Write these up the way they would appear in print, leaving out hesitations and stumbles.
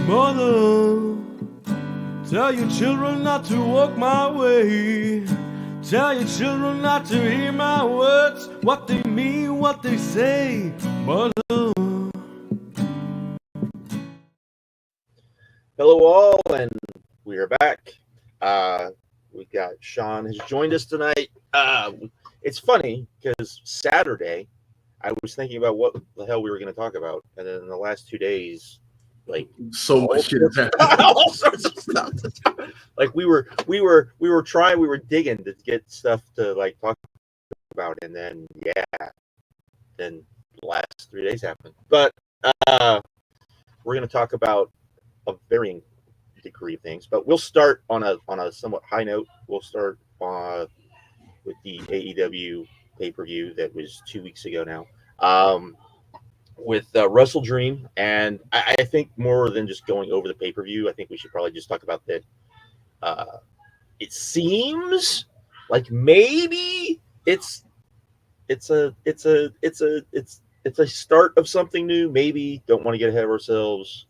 Mother, tell your children not to walk my way. Tell your children not to hear my words, what they mean, what they say. Mother. Hello all, and we are back. We got Sean has joined us tonight. It's funny because Saturday I was thinking about what the hell we were going to talk about, and then in the last 2 days, like so much shit has happened. all sorts of stuff. Like we were digging to get stuff to like talk about, and then then the last 3 days happened. But we're going to talk about a varying degree of things, but we'll start on a somewhat high note. We'll start with the AEW pay-per-view that was 2 weeks ago now, with WrestleDream, and I think more than just going over the pay-per-view, I think we should probably just talk about that. It seems like maybe it's a start of something new. Maybe don't want to get ahead of ourselves.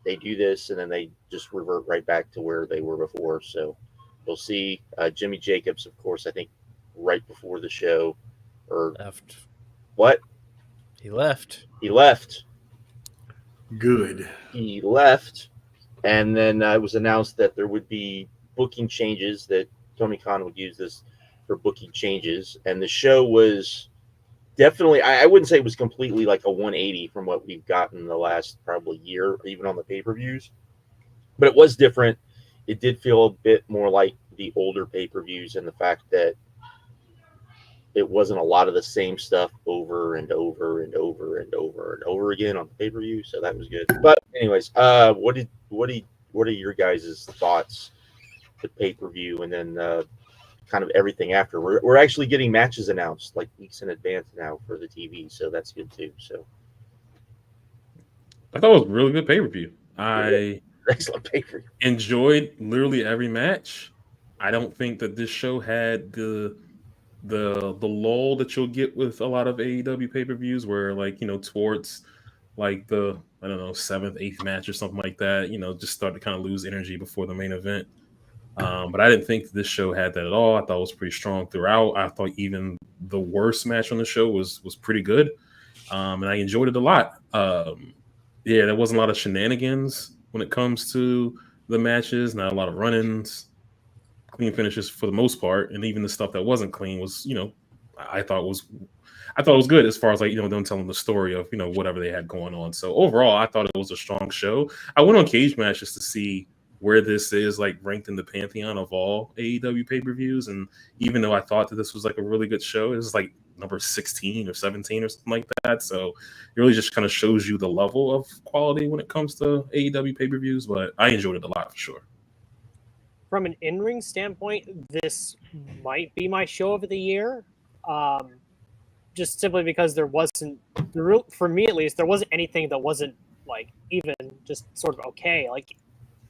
They do this and then they just revert right back to where they were before. So we'll see. Jimmy Jacobs, of course, I think right before the show, or left. What? He left. Good. He left, and then it was announced that there would be booking changes, that Tony Khan would use this for booking changes, and the show was definitely, I wouldn't say it was completely like a 180 from what we've gotten the last probably year, or even on the pay-per-views, but it was different. It did feel a bit more like the older pay-per-views, and the fact that it wasn't a lot of the same stuff over and over and over and over and over again on the pay-per-view, so that was good. But anyways, what are your guys' thoughts, the pay-per-view, and then kind of everything after? We're actually getting matches announced like weeks in advance now for the TV, so that's good too. So I thought it was a really good pay-per-view. Excellent pay-per-view. Enjoyed literally every match. I don't think that this show had the lull that you'll get with a lot of AEW pay-per-views, where like, towards like the, I don't know, 7th, 8th match or something like that, just start to kind of lose energy before the main event. But I didn't think this show had that at all. I thought it was pretty strong throughout. I thought even the worst match on the show was pretty good. And I enjoyed it a lot. There wasn't a lot of shenanigans when it comes to the matches, not a lot of run-ins, clean finishes for the most part. And even the stuff that wasn't clean was, I thought it was good as far as like, them telling the story of, whatever they had going on. So overall, I thought it was a strong show. I went on Cage Match just to see where this is like ranked in the pantheon of all AEW pay-per-views. And even though I thought that this was like a really good show, it was like number 16 or 17 or something like that. So it really just kind of shows you the level of quality when it comes to AEW pay-per-views. But I enjoyed it a lot for sure. From an in-ring standpoint, this might be my show of the year. Just simply because there wasn't, for me at least, there wasn't anything that wasn't like even just sort of okay. Like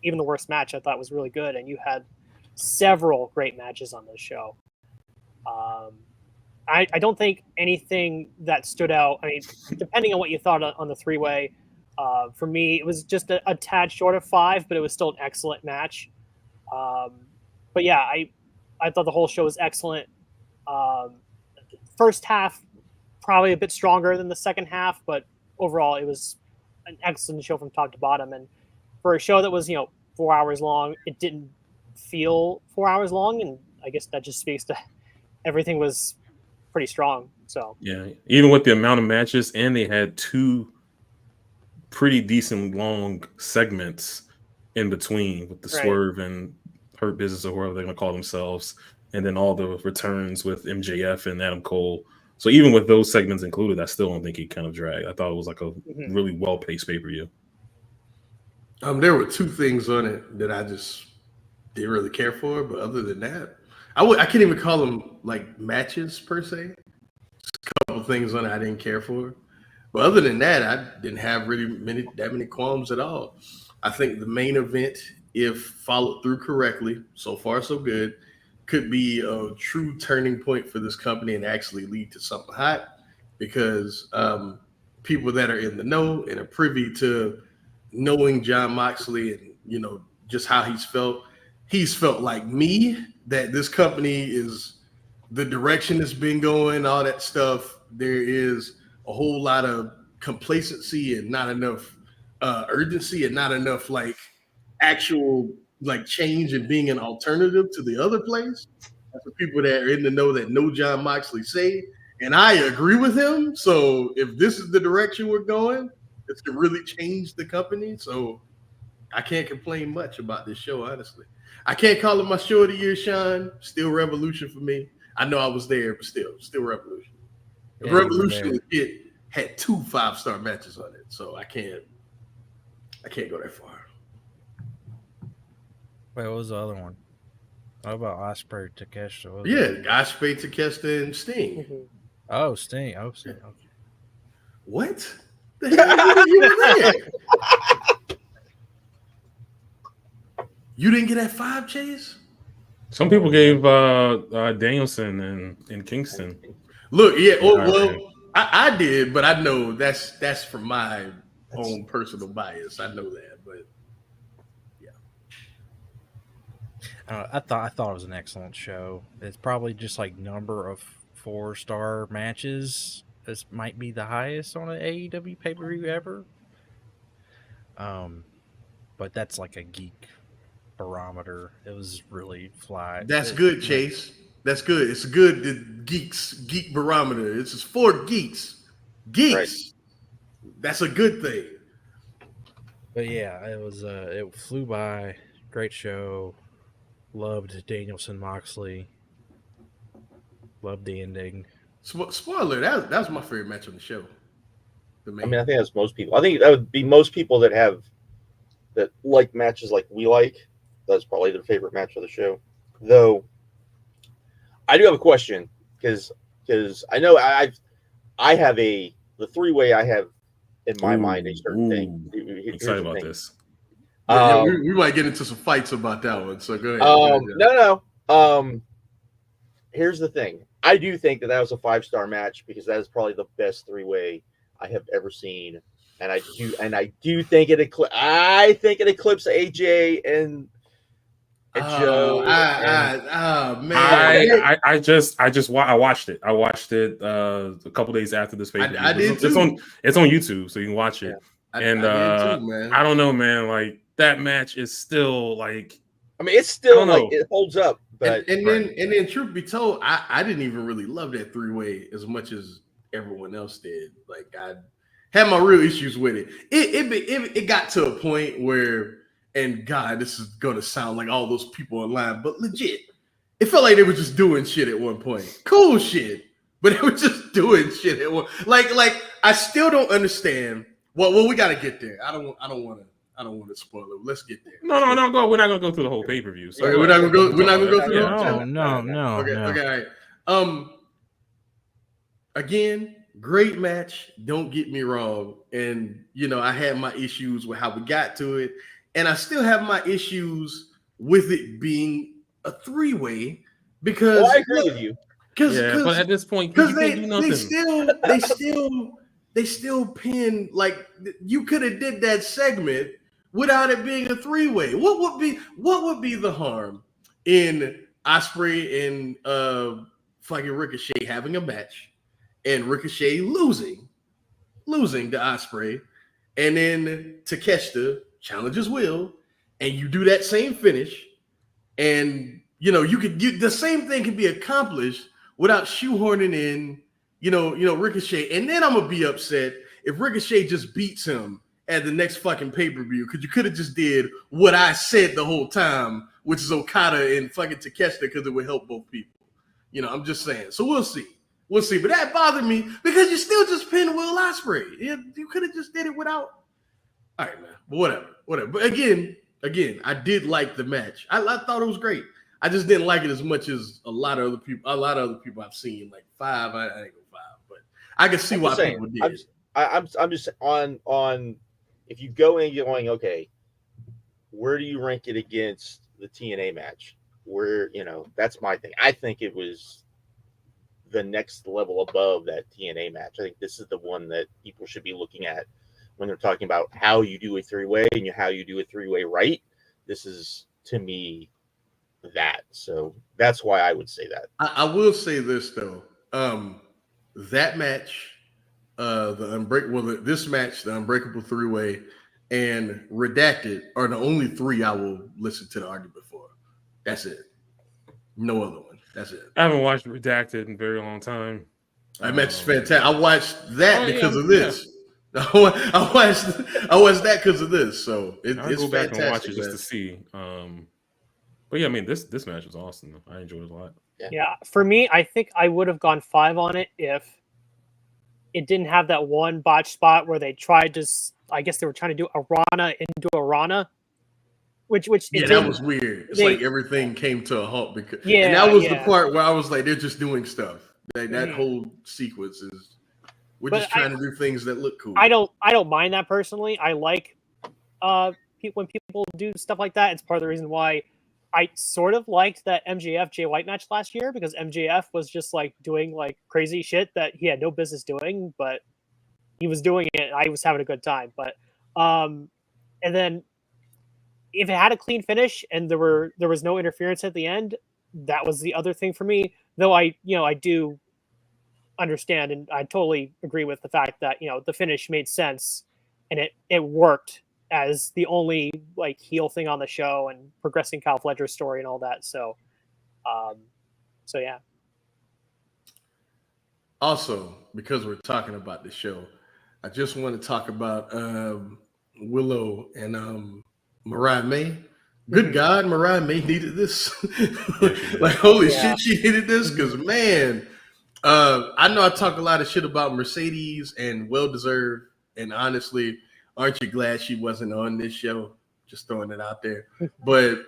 even the worst match I thought was really good, and you had several great matches on this show. I don't think anything that stood out. I mean, depending on what you thought on the three-way, for me, it was just a tad short of 5, but it was still an excellent match. But yeah, I thought the whole show was excellent. First half, probably a bit stronger than the second half, but overall, it was an excellent show from top to bottom. And for a show that was, 4 hours long, it didn't feel 4 hours long, and I guess that just speaks to everything was pretty strong. So yeah, even with the amount of matches, and they had 2 pretty decent long segments in between with the Swerve and Hurt Business, or whoever they're going to call themselves, and then all the returns with MJF and Adam Cole. So even with those segments included, I still don't think it kind of dragged. I thought it was like a really well-paced pay-per-view. There were 2 things on it that I just didn't really care for, but other than that, I can't even call them like matches per se. Just a couple things on it I didn't care for, but other than that, I didn't have really that many qualms at all. I think the main event, if followed through correctly, so far so good, could be a true turning point for this company and actually lead to something hot, because people that are in the know and are privy to knowing John Moxley and just how he's felt like me, that this company is the direction it's been going, all that stuff. There is a whole lot of complacency and not enough urgency and not enough like actual like change and being an alternative to the other place. That's the people that are in the know that know John Moxley say, and I agree with him. So if this is the direction we're going, it's to really change the company. So I can't complain much about this show, honestly. I can't call it my show of the year, Sean. Still Revolution for me. I know I was there, but still Revolution. Yeah, Revolution had 2 5-star matches on it, so I can't go that far. Wait, what was the other one? What about Ospreay, Takeshita? Ospreay, Takeshita, and Sting. Oh, Sting. Oh, Sting. Okay. What? The hell you were there? You didn't get that 5, Chase? Some people gave Danielson and Kingston. Look, I did, but I know that's from my own personal bias. I know that, but yeah. I thought it was an excellent show. It's probably just like number of 4-star matches. This might be the highest on an AEW pay-per-view ever. But that's like a geek barometer. It was really fly. That's good, Chase. That's good. It's good. The geek barometer. This is for geeks. Right. That's a good thing. But yeah, it flew by. Great show. Loved Danielson Moxley. Loved the ending. Spoiler, that was my favorite match on the show. I think that's most people. I think that would be most people that like matches like we like. That's probably their favorite match of the show. Though I do have a question because I know I have the 3-way I have in my mind a certain thing. Excited about this. We might get into some fights about that one. So go ahead. No. Here's the thing. I do think that was a 5-star match because that is probably the best 3-way I have ever seen, and I do think it eclipsed AJ and Joe. Man! I watched it. I watched it a couple days after this pay-per-view. I did too. It's on YouTube, so you can watch it. Yeah. I did too, man. I don't know, man. Like that match is still like. I mean, it's still like it holds up. But and then truth be told, I didn't even really love that 3-way as much as everyone else did. Like I had my real issues with it. It got to a point where, and God, this is gonna sound like all those people online, but legit, it felt like they were just doing shit at one point. Cool shit, but they were just doing shit at one. Like I still don't understand. Well, we got to get there. I don't want to spoil it. Let's get there. No. Go. We're not gonna go through the whole pay-per-view. So we're not gonna go through the whole. No. Okay. All right. Again, great match. Don't get me wrong. And I had my issues with how we got to it, and I still have my issues with it being a 3-way because I agree with you. But at this point, because they still pin, like, you could have did that segment without it being a 3-way. What would be the harm in Ospreay and fucking Ricochet having a match and Ricochet losing to Ospreay, and then Takeshita challenges Will, and you do that same finish, and the same thing can be accomplished without shoehorning in Ricochet. And then I'm gonna be upset if Ricochet just beats him at the next fucking pay-per-view, because you could have just did what I said the whole time, which is Okada and fucking Takeshita, because it would help both people. I'm just saying. So we'll see. But that bothered me because you still just pinned Will Ospreay. You could have just did it without. All right, man. But whatever. But again, I did like the match. I thought it was great. I just didn't like it as much as a lot of other people I've seen. Like 5, I ain't go 5, but I can see why people did. I'm just on. If you go in, you're going, okay, where do you rank it against the TNA match? Where that's my thing. I think it was the next level above that TNA match. I think this is the one that people should be looking at when they're talking about how you do a three-way and how you do a three-way right. This is, to me, that. So that's why I would say that. I will say this though. That match, this match, the Unbreakable three-way, and Redacted are the only three I will listen to the argument for. That's it. No other one. That's it. I haven't watched Redacted in a very long time. That match is fantastic. I watched that because of this. I watched that because of this. So it's go back fantastic, and watch it just man. to see. But yeah, I mean this match was awesome. I enjoyed it a lot. Yeah, for me, I think I would have gone 5 on it if it didn't have that one botch spot where they tried to. I guess they were trying to do a Rana into a Rana, which that was weird. It's like everything came to a halt because and that was the part where I was like, they're just doing stuff. That whole sequence is we're just trying to do things that look cool. I don't mind that personally. I like when people do stuff like that. It's part of the reason why I sort of liked that MJF Jay White match last year, because MJF was just like doing like crazy shit that he had no business doing, but he was doing it. And I was having a good time. But and then if it had a clean finish and there was no interference at the end, that was the other thing for me. Though I do understand and I totally agree with the fact that the finish made sense and it worked as the only like heel thing on the show and progressing Kyle Fletcher's story and all that. So yeah. Also, because we're talking about the show, I just want to talk about Willow and Mariah May. Good God, Mariah May needed this. Like, holy shit, she needed this because, man, I know I talk a lot of shit about Mercedes and well-deserved, and honestly, aren't you glad she wasn't on this show? Just throwing it out there. But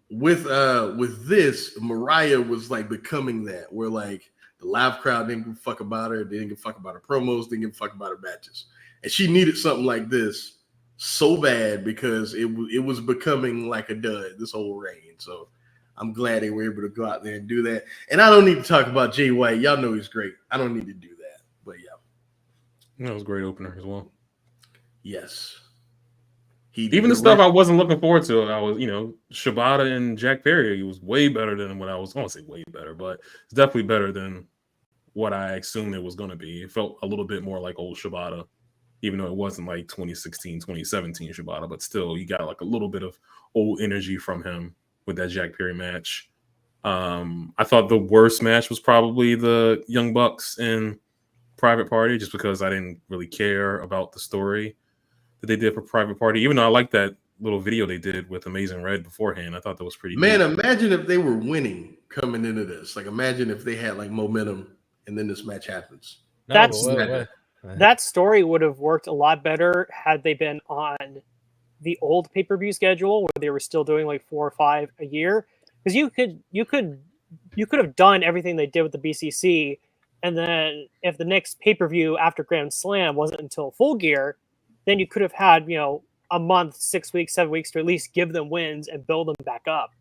with this, Mariah was like becoming that, where like the live crowd didn't give a fuck about her, they didn't give a fuck about her promos, didn't give a fuck about her matches. And she needed something like this so bad because it was becoming like a dud this whole reign. So I'm glad they were able to go out there and do that. And I don't need to talk about Jay White. Y'all know he's great. I don't need to do that. But yeah. That was a great opener as well. Yes. Even the stuff I wasn't looking forward to, I was, Shibata and Jack Perry, it was way better than what I won't say way better, but it's definitely better than what I assumed it was going to be. It felt a little bit more like old Shibata, even though it wasn't like 2016, 2017 Shibata, but still you got like a little bit of old energy from him with that Jack Perry match. I thought the worst match was probably the Young Bucks and Private Party, just because I didn't really care about the story that they did for Private Party, even though I liked that little video they did with Amazing Red beforehand. I thought that was pretty Man, neat. Imagine if they were winning coming into this. Like, imagine if they had like momentum and then this match happens. That story would have worked a lot better had they been on the old pay-per-view schedule where they were still doing like 4 or 5 a year. Because you could have done everything they did with the BCC, and then if the next pay-per-view after Grand Slam wasn't until Full Gear, then you could have had, a month, 6 weeks, 7 weeks to at least give them wins and build them back up.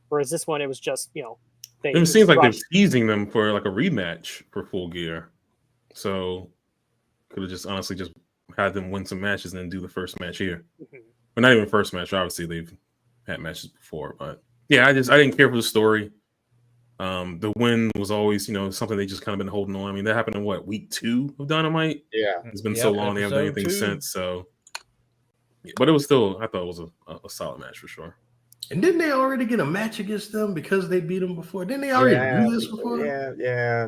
Whereas this one, it was just, it seems like they're teasing them for like a rematch for Full Gear. So could have just honestly just had them win some matches and then do the first match here. Mm-hmm. But not even first match. Obviously, they've had matches before. But yeah, I didn't care for the story. The win was always, something they just kind of been holding on. I mean, that happened in week 2 of Dynamite? Yeah. It's been so long, they haven't done anything since. So, yeah, but it was still, I thought it was a solid match for sure. And didn't they already get a match against them because they beat them before? Didn't they already do this before? Yeah.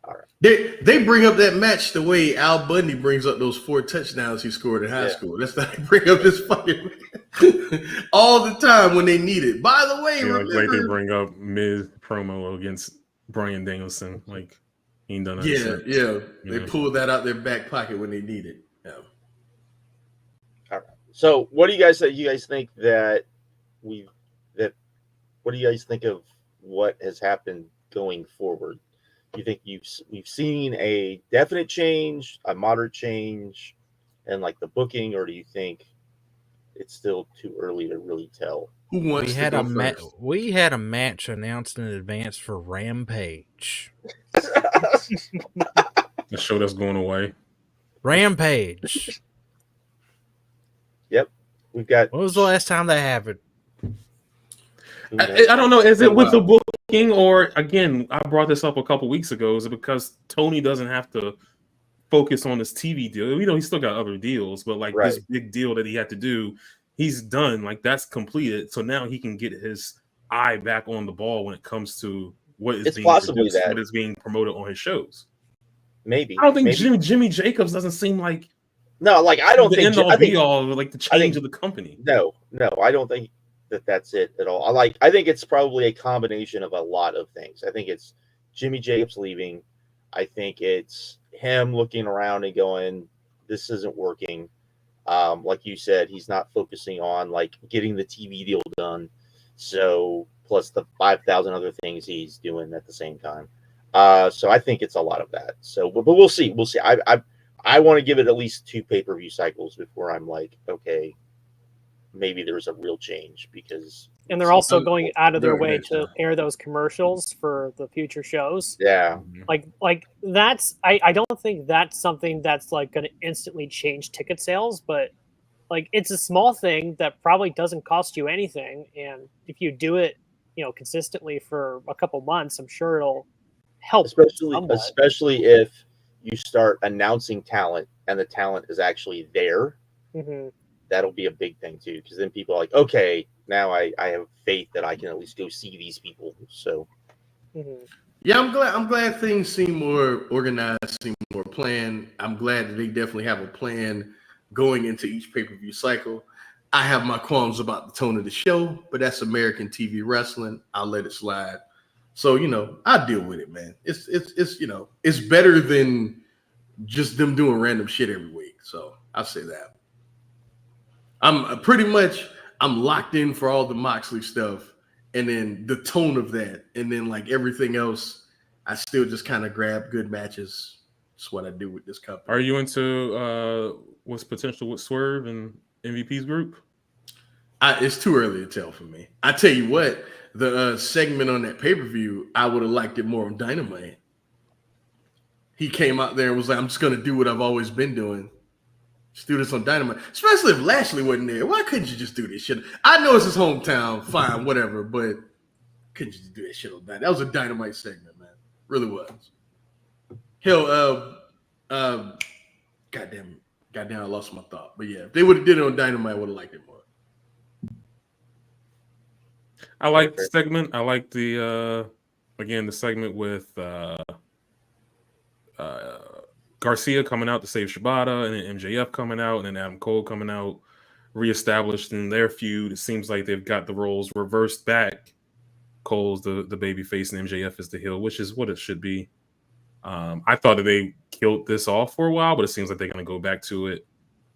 All right. They bring up that match the way Al Bundy brings up those 4 touchdowns he scored in high school. That's how they bring up this fucking all the time when they need it. By the way, remember, like they bring up Miz promo against Bryan Danielson, like he ain't done that. Yeah. They pull that out their back pocket when they need it. Yeah. All right. So, what do you guys say? You guys think that what do you guys think of what has happened going forward? Do you think we've seen a definite change, a moderate change, and like the booking, or do you think it's still too early to really tell? Who wants we to had go a first? we had a match announced in advance for Rampage. The show that's going away. Rampage. Yep, we've got. When was the last time that happened? I don't know. Is it with the Wow. booking, or again? I brought this up a couple weeks ago. Is it because Tony doesn't have to focus on this TV deal? You know, he's still got other deals, but like this Right. big deal that he had to do, he's done. Like that's completed. So now he can get his eye back on the ball when it comes to what is It's being possibly produced, that. what is being promoted on his shows. Maybe. I don't think maybe. Jimmy Jacobs doesn't seem like No, like I don't the think. end all I be think all, like the change of the company. no, I don't think that's it at all. I think it's probably a combination of a lot of things. I think it's Jimmy Jacobs leaving. I think it's him looking around and going, "This isn't working." Like you said, he's not focusing on like getting the TV deal done. So plus the 5,000 other things he's doing at the same time. So I think it's a lot of that. So, but we'll see. We'll see. I want to give it at least 2 pay-per-view cycles before I'm like, okay, maybe there's a real change because. And they're also going out of their Go way ahead, to Sean. air those commercials for the future shows. Yeah, Like that's I don't think that's something that's like going to instantly change ticket sales, but like it's a small thing that probably doesn't cost you anything, and if you do it, you know, consistently for a couple months, I'm sure it'll help somewhat. especially if you start announcing talent and the talent is actually there. Mm-hmm. That'll be a big thing too, because then people are like, okay, now I have faith that I can at least go see these people. So Mm-hmm. Yeah, I'm glad things seem more organized, seem more planned. I'm glad that they definitely have a plan going into each pay-per-view cycle. I have my qualms about the tone of the show, but that's American TV wrestling. I'll let it slide. So, you know, I'll deal with it, man. It's you know, it's better than just them doing random shit every week. So I'll say that. I'm locked in for all the Moxley stuff, and then the tone of that, and then like everything else, I still just kind of grab good matches. That's what I do with this company. Are you into what's potential with Swerve and MVP's group? It's too early to tell for me. I tell you what, the segment on that pay-per-view, I would have liked it more on Dynamite. He came out there and was like, I'm just going to do what I've always been doing. Just do this on Dynamite. Especially if Lashley wasn't there. Why couldn't you just do this shit? I know it's his hometown, fine, whatever, but couldn't you just do that shit on Dynamite? That was a Dynamite segment, man. Really was. Hell, goddamn, I lost my thought. But yeah, if they would have did it on Dynamite, I would have liked it more. I like the segment. I like the again the segment with Garcia coming out to save Shibata, and then MJF coming out, and then Adam Cole coming out, reestablished in their feud. It seems like they've got the roles reversed back. Cole's the baby face, and MJF is the heel, which is what it should be. I thought that they killed this off for a while, but it seems like they're going to go back to it.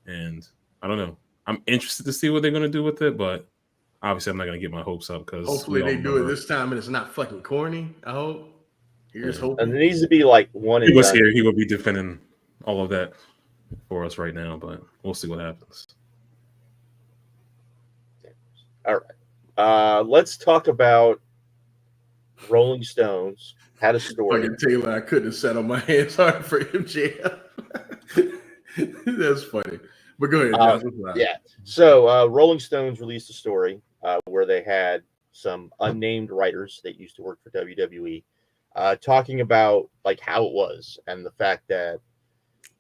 And I don't know. I'm interested to see what they're going to do with it, but obviously I'm not going to get my hopes up because hopefully they do it this time and it's not fucking corny. I hope. Here's hoping. and it needs to be like one. He was here. He would be defending all of that for us right now, but we'll see what happens. All right. Let's talk about Rolling Stones. Had a story. Fucking Taylor, I couldn't have sat on my hands hard for MJF. That's funny. But go ahead, Josh. Yeah. So Rolling Stones released a story where they had some unnamed writers that used to work for WWE talking about like how it was and the fact that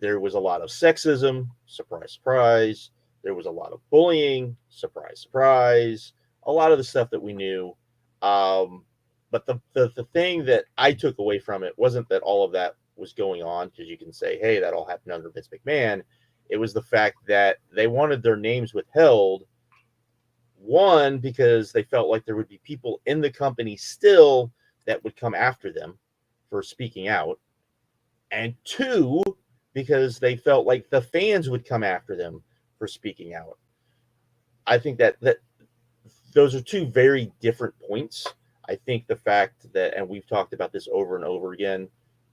there was a lot of sexism, surprise, surprise. There was a lot of bullying, surprise, surprise. A lot of the stuff that we knew. But the thing that I took away from it wasn't that all of that was going on, because you can say, hey, that all happened under Vince McMahon. It was the fact that they wanted their names withheld. One, because they felt like there would be people in the company still that would come after them for speaking out. And two, because they felt like the fans would come after them for speaking out. I think that those are two very different points. I think the fact that, and we've talked about this over and over again,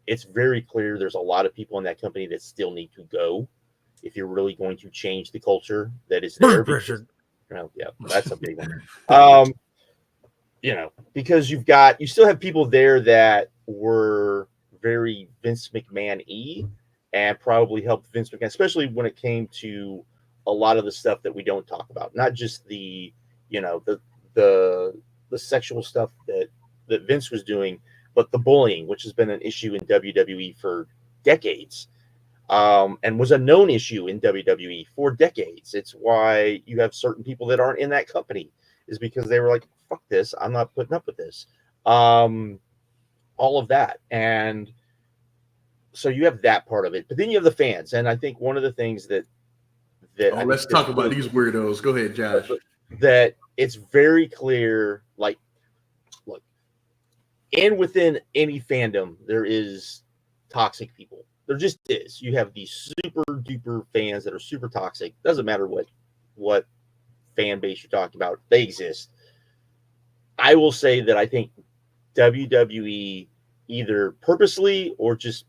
it's very clear there's a lot of people in that company that still need to go if you're really going to change the culture that is there. Because, yeah, that's a big one. Because you still have people there that were very Vince McMahon-y, and probably helped Vince McMahon, especially when it came to a lot of the stuff that we don't talk about, not just the, you know, the sexual stuff that Vince was doing, but the bullying, which has been an issue in WWE for decades, and was a known issue in WWE for decades. It's why you have certain people that aren't in that company, is because they were like, fuck this, I'm not putting up with this. All of that. And so you have that part of it, but then you have the fans. And I think one of the things that let's talk about these weirdos. Go ahead, Josh. That it's very clear, like, look, and within any fandom, there is toxic people. There just is. You have these super duper fans that are super toxic. Doesn't matter what fan base you're talking about, they exist. I will say that I think WWE either purposely or just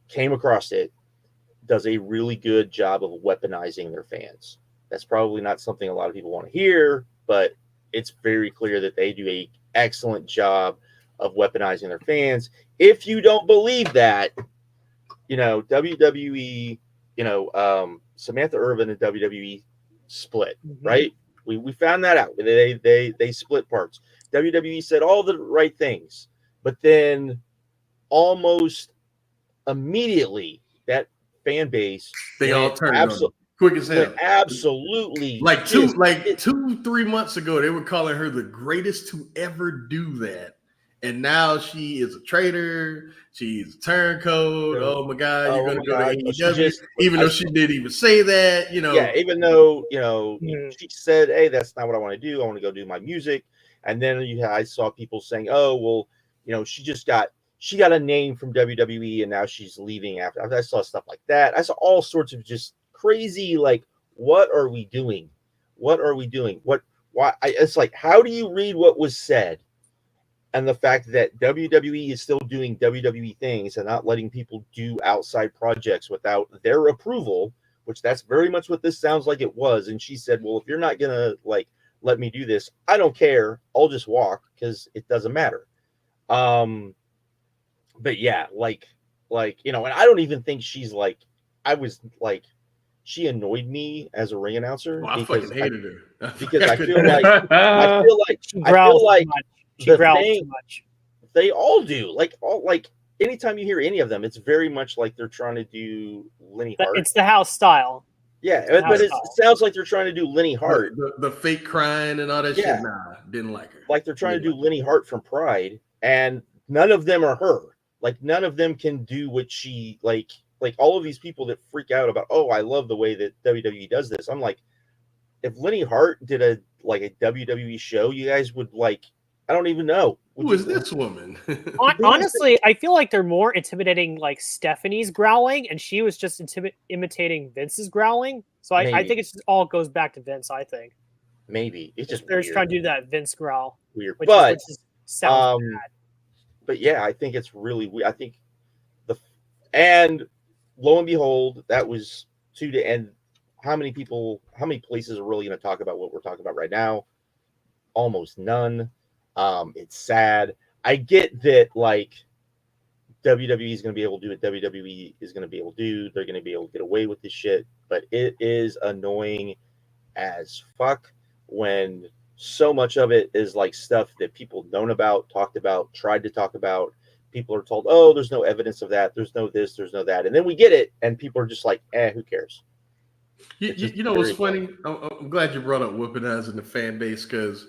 came across it, does a really good job of weaponizing their fans. That's probably not something a lot of people want to hear, but it's very clear that they do an excellent job of weaponizing their fans. If you don't believe that, you know, WWE, you know, Samantha Irvin and WWE split, right? We found that out. They split parts. WWE said all the right things, but then almost immediately that fan base, they all turned on them. Quick as hell. Absolutely. Like 2-3 months ago, they were calling her the greatest to ever do that. And now she is a traitor. She's a turncoat. Oh my God, you're gonna go to AEW. Even though she didn't even say that, you know. Yeah, even though, you know, she said, hey, that's not what I want to do. I want to go do my music. And then I saw people saying, oh, well, you know, she got a name from WWE and now she's leaving after. I saw stuff like that. I saw all sorts of just crazy, like, what are we doing? What are we doing? Why? It's like, how do you read what was said? And the fact that WWE is still doing WWE things and not letting people do outside projects without their approval, which that's very much what this sounds like it was. And she said, well, if you're not going to, like, let me do this, I don't care. I'll just walk because it doesn't matter. But yeah, like, you know, and I don't even think she's like, she annoyed me as a ring announcer. Well, I fucking hated her. Because I feel like she growls too much. They all do. Like anytime you hear any of them, it's very much like they're trying to do Lenny Hart. It's the house style. Yeah, but it sounds like they're trying to do Lenny Hart. The fake crying and all that shit. Nah, didn't like her. Like they're trying to do Lenny Hart from Pride, and none of them are her. Like none of them can do what she like all of these people that freak out about, oh, I love the way that WWE does this. I'm like, if Lenny Hart did a WWE show, you guys would like, I don't even know. Who is this woman? Honestly, I feel like they're more intimidating like Stephanie's growling, and she was just imitating Vince's growling. So I think it just all goes back to Vince, I think. Maybe. It's just they're just trying to do that Vince growl. Weird. Which just sounds bad. But yeah, I think it's really weird. I think and lo and behold, that was and how many places are really going to talk about what we're talking about right now? Almost none. It's sad. I get that, like, WWE is going to be able to do what WWE is going to be able to do. They're going to be able to get away with this shit, but it is annoying as fuck when so much of it is like stuff that people known about, talked about, tried to talk about. People are told, oh, there's no evidence of that. There's no this, there's no that. And then we get it, and people are just like, who cares? You know what's funny? I'm glad you brought up weaponizing the fan base, because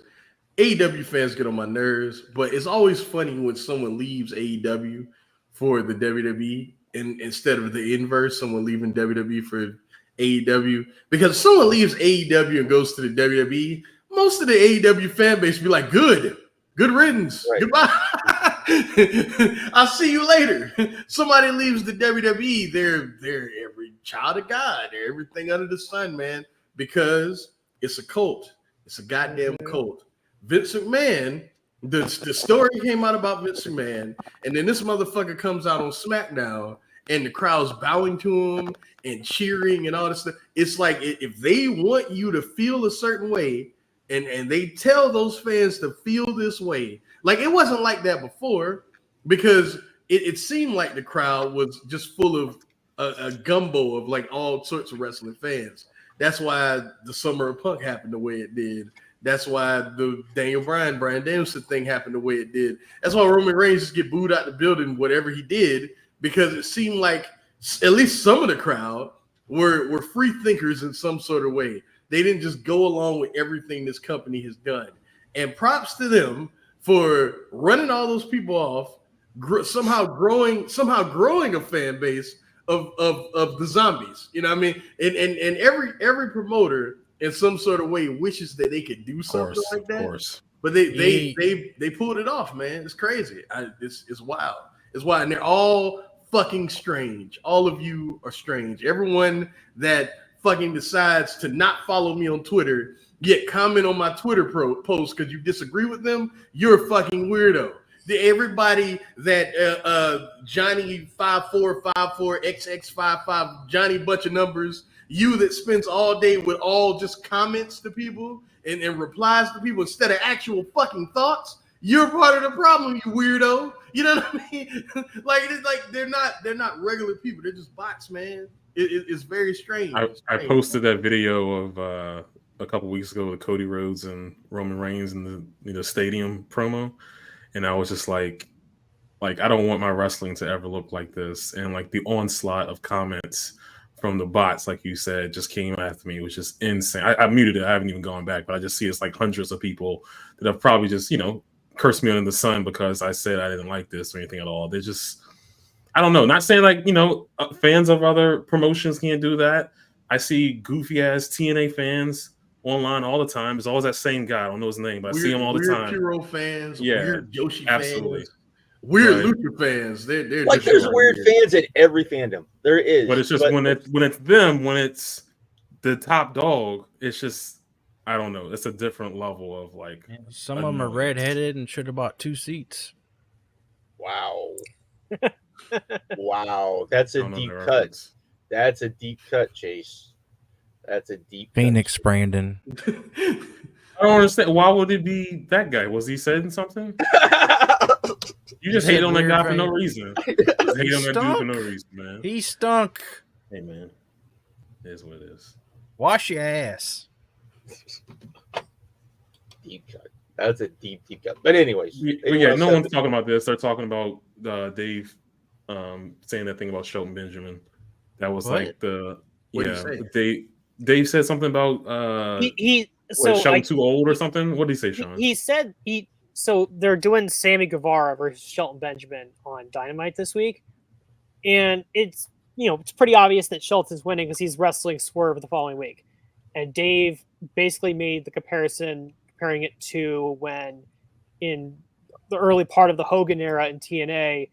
AEW fans get on my nerves, but it's always funny when someone leaves AEW for the WWE, and instead of the inverse, someone leaving WWE for AEW. Because if someone leaves AEW and goes to the WWE, most of the AEW fan base be like, good riddance. Right. Goodbye. I'll see you later. Somebody leaves the WWE, they're every child of God. They're everything under the sun, man, because it's a cult. It's a goddamn cult. Vince McMahon, the story came out about Vince McMahon, and then this motherfucker comes out on SmackDown, and the crowd's bowing to him and cheering and all this stuff. It's like, if they want you to feel a certain way, and they tell those fans to feel this way, like it wasn't like that before, because it seemed like the crowd was just full of a gumbo of like all sorts of wrestling fans. That's why the Summer of Punk happened the way it did. That's why the Brian Danielson thing happened the way it did. That's why Roman Reigns just get booed out the building, whatever he did, because it seemed like at least some of the crowd were free thinkers in some sort of way. They didn't just go along with everything this company has done. And props to them for running all those people off, somehow growing a fan base of the zombies. You know what I mean? And every promoter in some sort of way wishes that they could do something like that. Of course. But they pulled it off, man. It's crazy. It's wild. It's wild. And they're all fucking strange. All of you are strange. Everyone that fucking decides to not follow me on Twitter, yet comment on my Twitter post because you disagree with them, you're a fucking weirdo. Everybody that Johnny 5454 XX55 Johnny bunch of numbers, you that spends all day with all just comments to people and replies to people instead of actual fucking thoughts, you're part of the problem, you weirdo. You know what I mean? like they're not regular people. They're just bots, man. It's very strange. I posted that video of a couple weeks ago with Cody Rhodes and Roman Reigns in the stadium promo, and I was just like I don't want my wrestling to ever look like this. And like the onslaught of comments from the bots, like you said, just came after me. It was just insane. I muted it. I haven't even gone back, but I just see it's like hundreds of people that have probably just cursed me under the sun because I said I didn't like this or anything at all. They're just, I don't know. Not saying like, fans of other promotions can't do that. I see goofy ass TNA fans online all the time. There's always that same guy. I don't know his name, but I see him all the time. Weird Puro fans, yeah, weird Yoshi absolutely. fans, weird Lucha fans. They're like there's weird fans in every fandom. There is. But it's just when it's them, when it's the top dog, it's just, I don't know. It's a different level of like. Some of them are redheaded and should have bought 2 seats. Wow. Wow. That's a deep cut. That's a deep cut, Chase. That's a deep Phoenix cut. Brandon. I don't understand. Why would it be that guy? Was he saying something? You just hate on that guy for no reason. Hate on that dude for no reason, man. He stunk. Hey, man. It is what it is. Wash your ass. Deep cut. That's a deep cut. But anyways. No one's talking about this. They're talking about Dave saying that thing about Shelton Benjamin. That was what? Dave said something about Shelton too old or something. What did he say, Sean? He said so they're doing Sammy Guevara versus Shelton Benjamin on Dynamite this week. And it's it's pretty obvious that Shelton's winning because he's wrestling Swerve the following week. And Dave basically made the comparing it to when in the early part of the Hogan era in TNA,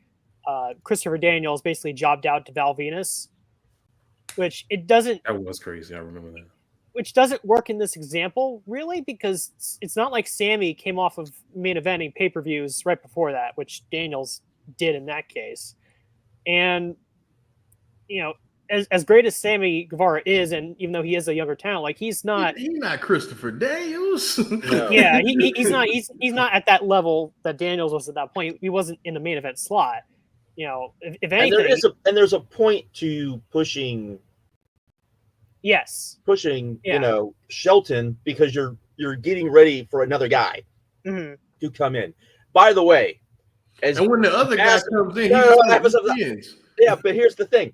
Christopher Daniels basically jobbed out to Val Venus, which it doesn't. That was crazy. I remember that. Which doesn't work in this example, really, because it's not like Sammy came off of main eventing pay-per-views right before that, which Daniels did in that case. And, as great as Sammy Guevara is, and even though he is a younger talent, like he's not Christopher Daniels. No. Yeah, he's not at that level that Daniels was at that point. He wasn't in the main event slot. If anything, there's a point to pushing. Yes. Shelton, because you're getting ready for another guy to come in. By the way, and when the other guy comes in, yeah, but here's the thing.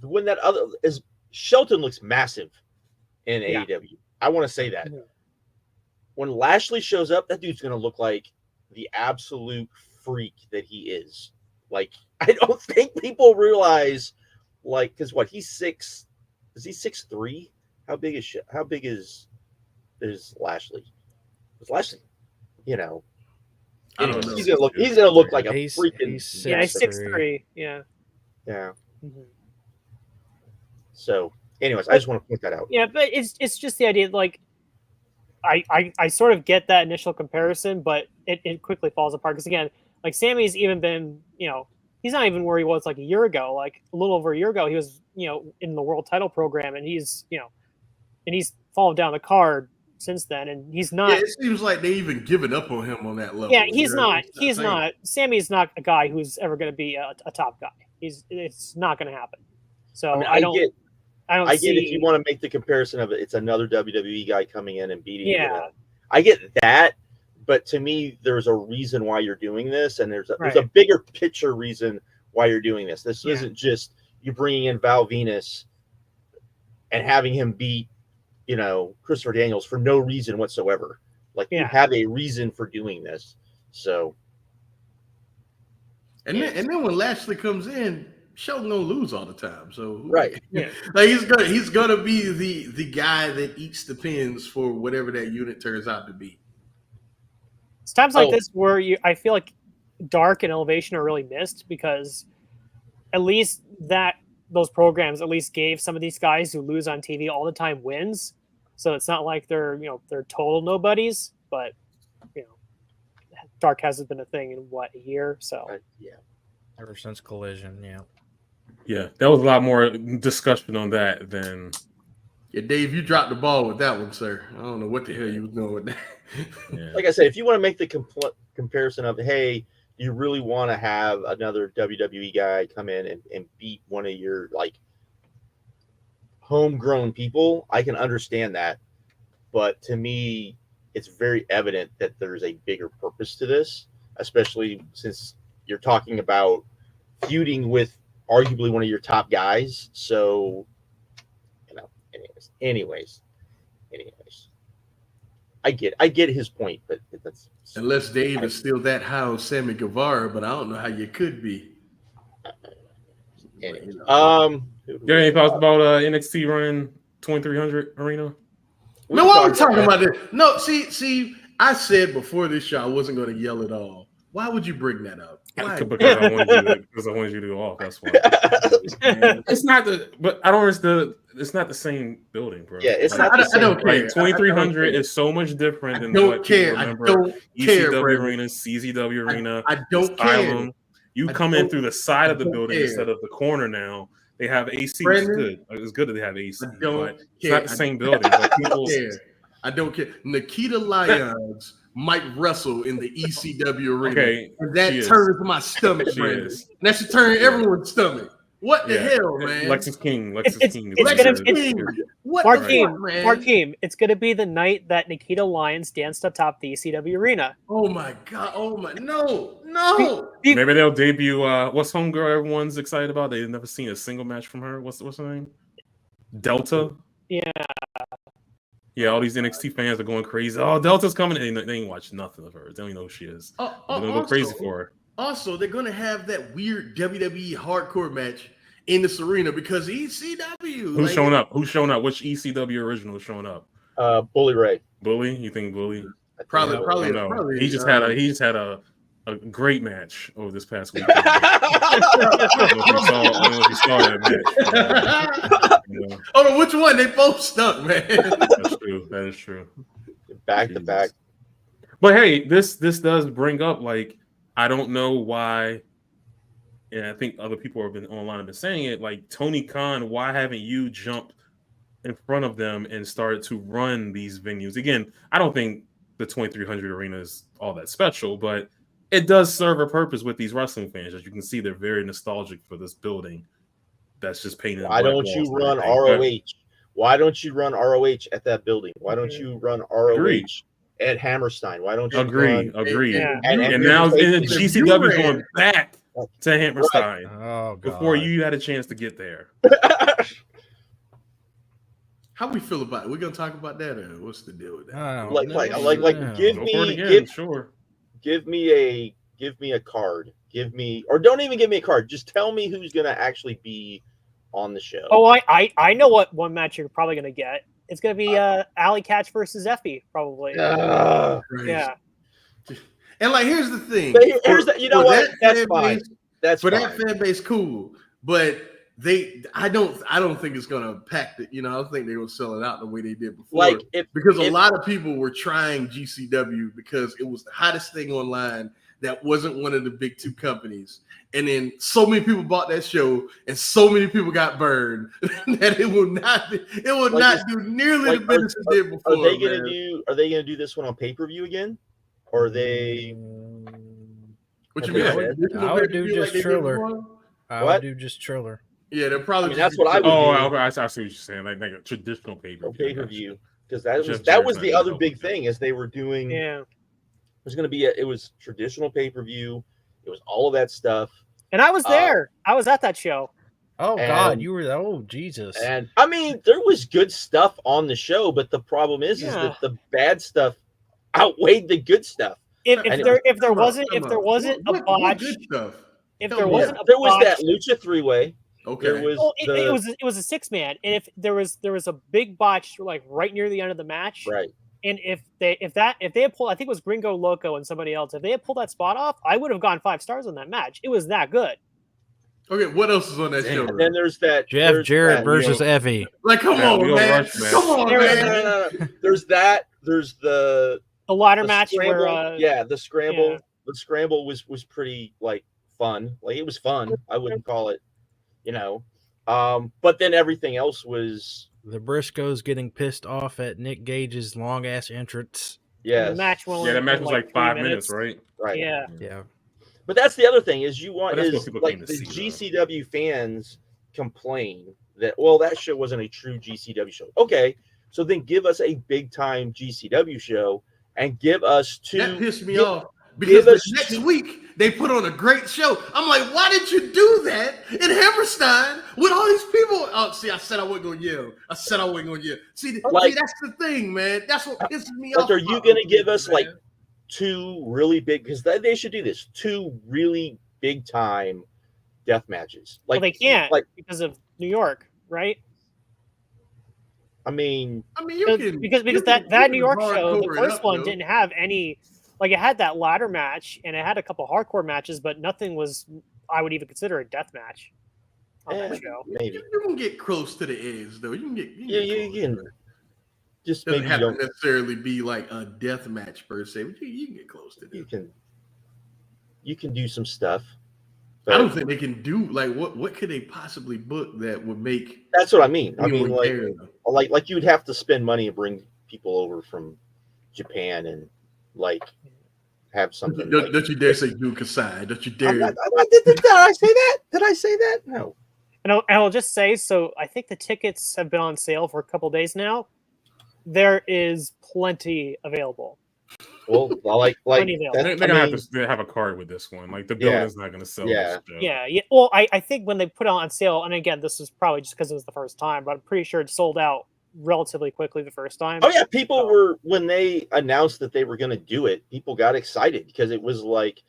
When that other is Shelton looks massive in AEW. I want to say that. When Lashley shows up, that dude's going to look like the absolute freak that he is. Like, I don't think people realize, like, because he's 6. Is he 6'3"? How big is Lashley? Is Lashley, I don't know. He's gonna look like a freaking. He's 6'3". Yeah. Yeah. Mm-hmm. So, anyways, I just want to point that out. Yeah, but it's just the idea, like, I sort of get that initial comparison, but it quickly falls apart because again, like Sammy's even been, he's not even where he was like a year ago. Like a little over a year ago, he was, in the world title program, and he's fallen down the card since then, and he's not. Yeah, it seems like they even given up on him on that level. Yeah, he's not. Sammy's not a guy who's ever going to be a top guy. It's not going to happen. So I mean, I don't get if you want to make the comparison of it, it's another WWE guy coming in and beating. Yeah. You know, I get that, but to me, there's a reason why you're doing this, and there's a bigger picture reason why you're doing this. This isn't just you bringing in Val Venus and having him beat, you know, Christopher Daniels for no reason whatsoever. Like you have a reason for doing this. So, and then when Lashley comes in, Shelton gonna lose all the time. So right, like he's gonna be the guy that eats the pins for whatever that unit turns out to be. It's times like this where I feel like Dark and Elevation are really missed, because at least those programs at least gave some of these guys who lose on TV all the time wins. So it's not like they're total nobodies, but Dark hasn't been a thing in a year. So ever since Collision, yeah, there was a lot more discussion on that than. Yeah, Dave, you dropped the ball with that one, sir. I don't know what the hell you was doing with that. Like I said, if you want to make the comparison of, hey, you really want to have another WWE guy come in and beat one of your like homegrown people, I can understand that. But to me, it's very evident that there's a bigger purpose to this, especially since you're talking about feuding with arguably one of your top guys. So, anyways, I get his point, but that's unless Dave is still that high on Sammy Guevara, but I don't know how you could be. Anyways, you got any thoughts about NXT running 2300 arena? No, why are we talking about this? No, see, I said before this show I wasn't going to yell at all. Why would you bring that up? Why? Because I wanted you to go off. That's why. It's not but I don't understand. It's not the same building, bro. Yeah, it's not. I don't care. 2300 is so much different than what people remember. ECW Arena, CZW Arena. I don't care. You come in through the side of the building instead of the corner now. They have AC. It's good. It's good that they have AC. But it's not the same building. I don't care. Nikita Lyons might wrestle in the ECW arena. Okay, and that turns my stomach, Brandon. That should turn everyone's stomach. What the hell, man? Lexus King. Markeem, it's going to be the night that Nikita Lyons danced atop the ECW arena. Oh, my God. Oh, my. No. Maybe they'll debut. What's Homegirl everyone's excited about? They've never seen a single match from her. What's her name? Delta? Yeah, all these NXT fans are going crazy. Oh, Delta's coming. They ain't watched nothing of her. They don't even know who she is. They're going to go crazy for her. Also, they're going to have that weird WWE hardcore match in this arena because ECW. Who's showing up? Which ECW original is showing up? Bully Ray. Bully? You think Bully? Probably. He just had a great match over this past week. I don't know if you saw that match. Oh no, which one? They both stunk, man. That's true. That is true. Back to back. But hey, this does bring up, like, I don't know why, and I think other people have been saying it, like, Tony Khan, why haven't you jumped in front of them and started to run these venues? Again, I don't think the 2300 arena is all that special, but it does serve a purpose with these wrestling fans. As you can see, they're very nostalgic for this building that's just painted. Why don't you run ROH? Why don't you run ROH at that building? Why don't you run ROH at Hammerstein? Why don't you Agree. And now in the GCW going back to Hammerstein before you had a chance to get there. How we feel about it? We're gonna talk about that, or what's the deal with that? Give me a card. Or don't even give me a card. Just tell me who's gonna actually be on the show. Oh, I know what one match you're probably gonna get. It's gonna be Alley Catch versus Effie, probably. Yeah. And like, here's the thing. That's fine. That's for fine. That fan base, cool. But I don't think it's gonna pack it. I don't think they're gonna sell it out the way they did before. Because a lot of people were trying GCW because it was the hottest thing online that wasn't one of the big two companies. And then so many people bought that show and so many people got burned that it will not do nearly the business it did before. Are they gonna do this one on pay-per-view again? Or are they what you mean? I would do just Triller. I What? would do just Triller. Yeah, they're probably. I mean, that's what I would Oh, do. I see what you're saying. Like a traditional pay-per-view. Pay-per-view, because that Jeff was Jarrett's not the gonna other help big with that. thing, is they were doing. Yeah. It was going to be it was traditional pay-per-view. It was all of that stuff. And I was there. I was at that show. Oh God, And- you were oh Jesus. And I mean, there was good stuff on the show, but the problem is Yeah. that the bad stuff outweighed the good stuff. If And there wasn't a What botch, good stuff? if Tell there me wasn't that. a There was botch, that Lucha 3-way. Okay. There was well, the, it was a 6-man, and if there was a big botch like right near the end of the match, right. and if they had pulled, I think it was Gringo Loco and somebody else, if they had pulled that spot off, I would have gone 5 stars on that match. It was that good. Okay, what else is on that show? And then there's that Jeff there's Jarrett that, versus Effie. Like, come Yeah, on, we gonna man. rush, man. Come on, There was- man. No. There's that. There's the ladder match scramble. where The scramble. yeah. The scramble was pretty like fun. Like it was fun. I wouldn't call it, but then everything else was The Briscoes getting pissed off at Nick Gage's long ass entrance. yes. the match went Yeah, that match in, was like 3 5 minutes, right? right. Yeah. Yeah. But that's the other thing is you want But that's what is people like came the to see, GCW fans complain that that show wasn't a true GCW show. Okay, so then give us a big time GCW show and give us two. That pissed me give- off because give us the next two- week they put on a great show. I'm like, why did you do that in Hammerstein with all these people? Oh, see, I said I wasn't gonna yell. See, see, that's the thing, man. That's what pisses me off. Like, are you about going to it, give us man. like two really big? Because they should do this. Two really big time death matches. Like well, they can't Like because of New York, right? I mean, you can because you that can New York show, the hardcore it first up, one though. didn't have any. Like it had that ladder match and it had a couple hardcore matches, but nothing was I would even consider a death match on that show. maybe You can get close to the edge, though. You can get you close can to it. just Doesn't maybe have you to don't. necessarily be like a death match per se, but you can get close to it. You can do some stuff. I don't But think they can do like what could they possibly book that would make that's what I mean. I mean, anyone care, though? like you would have to spend money and bring people over from Japan and like have something. Don't you dare say Yu Kasai. Don't you dare. Did I say that? Did I say that? No. And I'll just say, so I think the tickets have been on sale for a couple days now. There is plenty available. Well, like Plenty available. that- They're I gonna mean, have to have a card with this one. Like the building's not gonna sell. Yeah. This show. Yeah. Well, I think when they put it on sale, and again, this is probably just because it was the first time, but I'm pretty sure it sold out relatively quickly the first time. Oh yeah, people were when they announced that they were going to do it. People got excited because it was like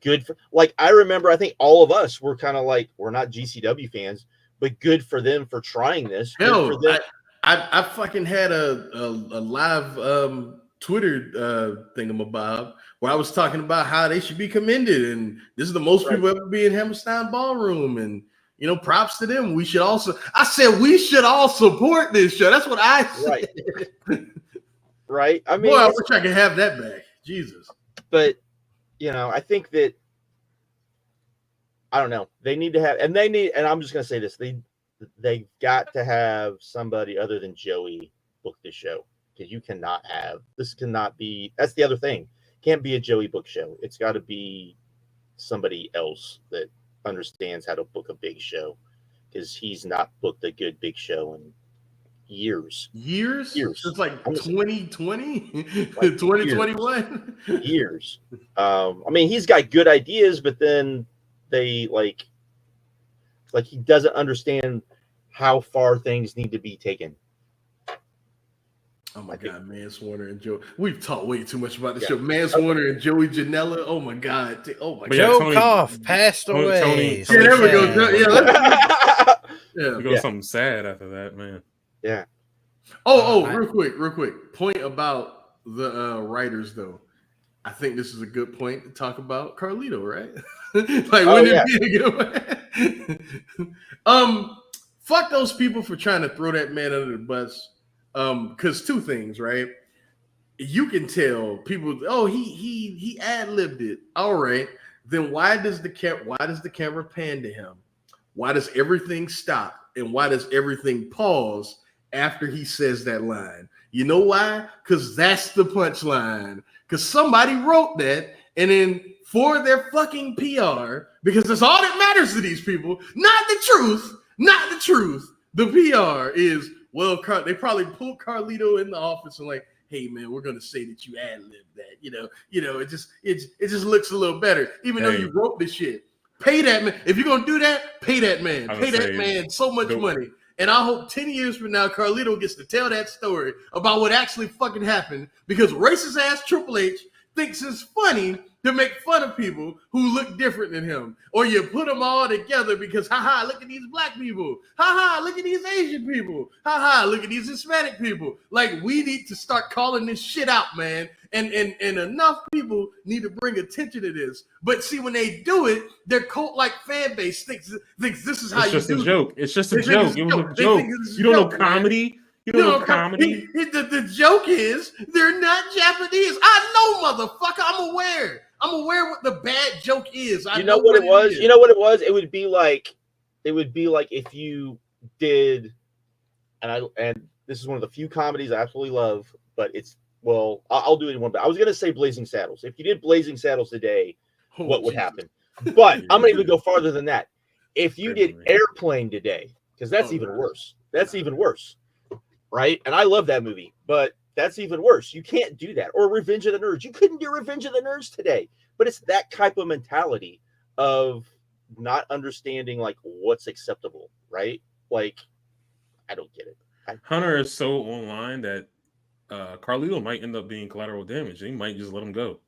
good for. Like I remember, I think all of us were kind of like, we're not GCW fans, but good for them for trying this. Good Hell, for them. I fucking had a live Twitter thingamabob where I was talking about how they should be commended, and this is the most people ever be in Hammerstein Ballroom, and props to them. I said we should all support this show. That's what I said. Right. Right. I mean, Boy, I wish I could have that back. Jesus. but I think that I don't know. They need to have, and I'm just going to say this: they got to have somebody other than Joey book this show, because you cannot have this. Cannot be. That's the other thing. Can't be a Joey book show. It's got to be somebody else that understands how to book a big show, because he's not booked a good big show in years. Years? Since like I'm just- 2020, Like 2021. Years. I mean, he's got good ideas, but then they like he doesn't understand how far things need to be taken. Oh my God, Mance Warner and Joe. We've talked way too much about the Yeah. show. Mance Warner and Joey Janela. Oh my God. Oh my But yeah, God. Joe Koff passed away. Tony- Yeah, there we go. Sad. Yeah, yeah. We go something sad after that, man. Yeah. Real quick. Point about the writers, though. I think this is a good point to talk about Carlito, right? Wouldn't it be a good one? Fuck those people for trying to throw that man under the bus. Because two things, right? You can tell people, he ad-libbed it. All right. Then why does the camera pan to him? Why does everything stop? And why does everything pause after he says that line? You know why? Because that's the punchline. Because somebody wrote that And then for their fucking PR, because that's all that matters to these people, not the truth. The PR is, well, they probably pulled Carlito in the office and like, hey man, we're gonna say that you ad-libbed that. It just looks a little better, even though you wrote the shit. Pay that man. If you're gonna do that, pay that man. Pay that man so much money. And I hope 10 years from now, Carlito gets to tell that story about what actually fucking happened, because racist ass Triple H thinks it's funny to make fun of people who look different than him. Or you put them all together because, haha, look at these black people. Haha, look at these Asian people. Haha, look at these Hispanic people. Like, we need to start calling this shit out, man. And enough people need to bring attention to this. But see, when they do it, their cult-like fan base thinks this is how you do it. It's just a joke. It was a joke. You don't know comedy. You don't know comedy. The joke is they're not Japanese. I know, motherfucker. I'm aware what the bad joke is. You know what it was? You know what it was? It would be like if you did, and this is one of the few comedies I absolutely love, but I'll do it in one. But I was gonna say Blazing Saddles. If you did Blazing Saddles today, what would happen? But I'm gonna even go farther than that. If you did Airplane today, because that's even worse. That's even worse. Right? And I love that movie, but that's even worse. You can't do that. Or Revenge of the Nerds. You couldn't do Revenge of the Nerds today. But it's that type of mentality of not understanding like what's acceptable, right? Like, I don't get it. Hunter is so online that Carlito might end up being collateral damage. He might just let him go.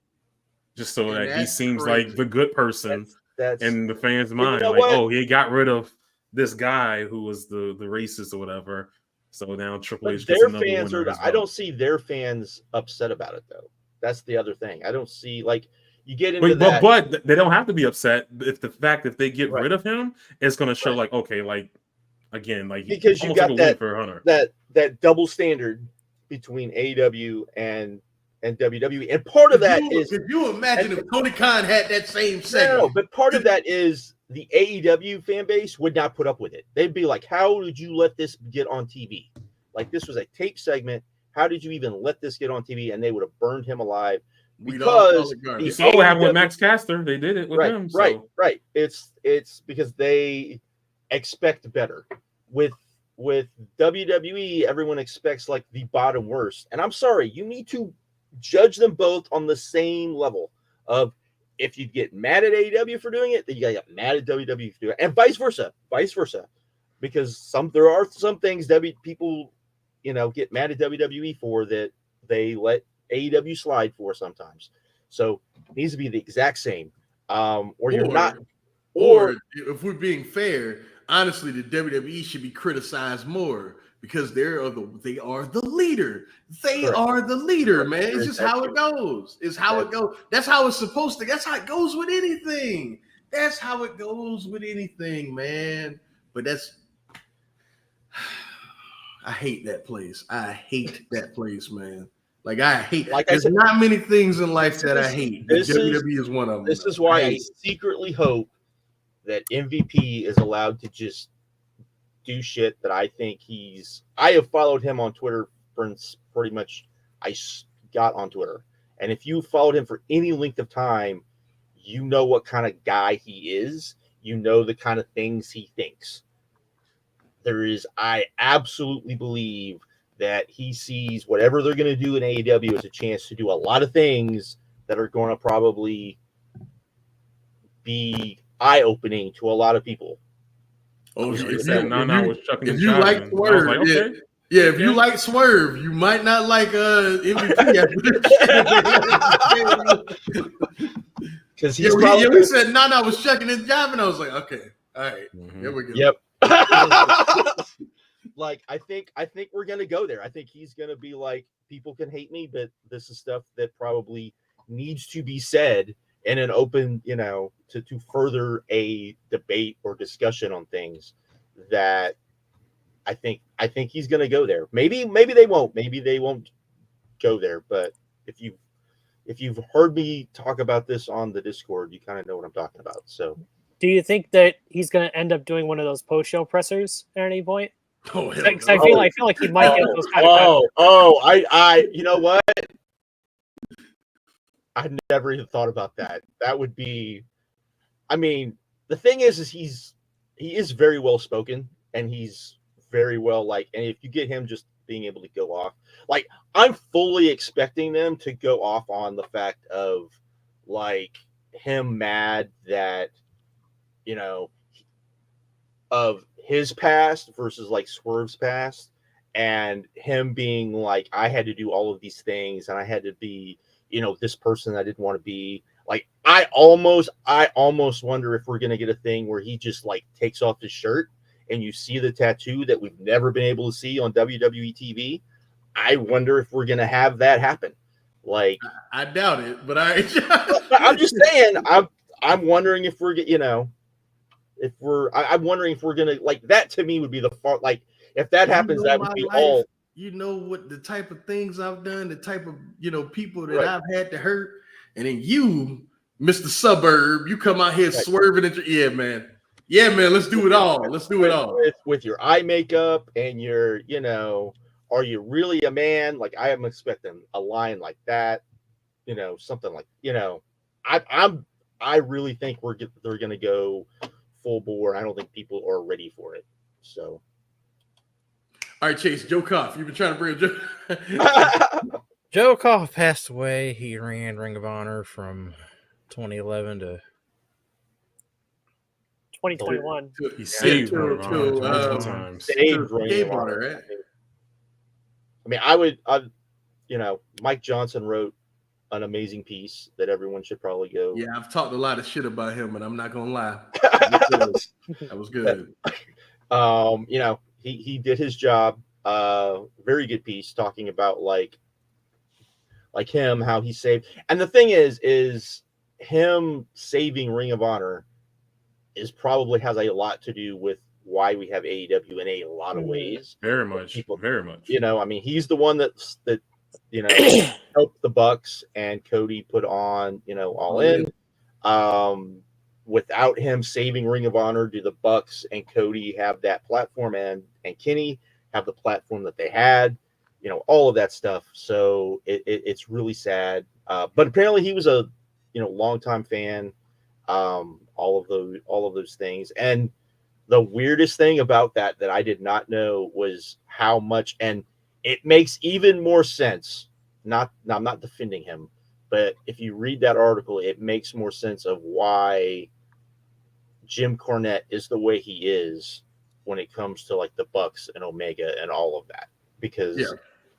Just so that he seems like the good person in the fans' mind. Like, oh, he got rid of this guy who was the racist or whatever. So now Triple H gets another fans winner. I don't see their fans upset about it though. That's the other thing. I don't see like you get into that. But they don't have to be upset if they get rid of him, it's going to show like, okay, like again, like because you got that for Hunter. that double standard between AEW and WWE, and part of that is. Could you imagine if Tony Khan had that same segment? No, but part of that is the AEW fan base would not put up with it. They'd be like, "How did you let this get on TV? Like this was a tape segment. How did you even let this get on TV?" And they would have burned him alive because you saw what happened with Max Caster. They did it with him. So. Right. It's because they expect better. With WWE, everyone expects like the bottom worst. And I'm sorry, you need to judge them both on the same level of. If you get mad at AEW for doing it, then you gotta get mad at WWE for doing it, and vice versa, because there are some things people, get mad at WWE for that they let AEW slide for sometimes. So it needs to be the exact same, or if we're being fair, honestly, the WWE should be criticized more. Because they are the leader. They are the leader, man. It's just how it goes. It's how it goes. That's how it's supposed to. That's how it goes with anything. That's how it goes with anything, man. But I hate that place. I hate that place, man. Like I hate. There's not many things in life that I hate. WWE is one of them. This is why I secretly hope that MVP is allowed to just do shit that I think I have followed him on Twitter for pretty much I got on Twitter. And if you followed him for any length of time, you know what kind of guy he is. You know the kind of things he thinks. I absolutely believe that he sees whatever they're going to do in AEW as a chance to do a lot of things that are going to probably be eye-opening to a lot to if you like Swerve, if you like Swerve, you might not like MVP. Because we said Nana was checking his job, and I was like, okay, all right, here we go. Yep. Like I think we're gonna go there. I think he's gonna be like, people can hate me, but this is stuff that probably needs to be said in an open, to further a debate or discussion on things that I think he's going to go there. Maybe they won't. Maybe they won't go there. But if you've heard me talk about this on the Discord, you kind of know what I'm talking about. So, do you think that he's going to end up doing one of those post-show pressers at any point? Oh, I feel like he might get those kind of. I you know what? I never even thought about that. That would be. I mean, the thing is he is very well spoken, and he's very well like. And if you get him just being able to go off, like I'm fully expecting them to go off on the fact of like him mad that you know of his past versus like Swerve's past, and him being like, I had to do all of these things, and I had to be, this person I didn't want to be. Like, I almost wonder if we're gonna get a thing where he just like takes off his shirt and you see the tattoo that we've never been able to see on WWE TV. I wonder if we're gonna have that happen. Like, I doubt it, but I'm just saying, I'm wondering if we're I'm wondering if we're gonna like that. To me, would be the far like if that happens, that would be all. You know what the type of things I've done, the type of people that I've had to hurt, and then you, Mr. Suburb, you come out here swerving at yeah, man, let's do it all. Let's do it all with your eye makeup and your, are you really a man? Like I am expecting a line like that, something like, I really think they're gonna go full bore. I don't think people are ready for it. So, all right, Chase, Joe Koff, you've been trying to bring Joe. Joe Koff passed away. He ran Ring of Honor from 2011 to 2021. He saved Ring of Honor multiple times. Saved Ring of Honor, right? I mean, Mike Johnson wrote an amazing piece that everyone should probably go. Yeah, I've talked a lot of shit about him, and I'm not gonna lie. That was good. He did his job. Very good piece talking about like him, how he saved. And the thing is him saving Ring of Honor probably has a lot to do with why we have AEW in a lot of ways. Very much. Very much. I mean, he's the one that helped the Bucks and Cody put on, All In. Without him saving Ring of Honor, do the Bucks and Cody have that platform and Kenny have the platform that they had, all of that stuff. So it's really sad. But apparently he was a, longtime fan, all of those things. And the weirdest thing about that I did not know was how much, and it makes even more sense. I'm not defending him, but if you read that article, it makes more sense of why Jim Cornette is the way he is when it comes to like the Bucks and Omega and all of that, because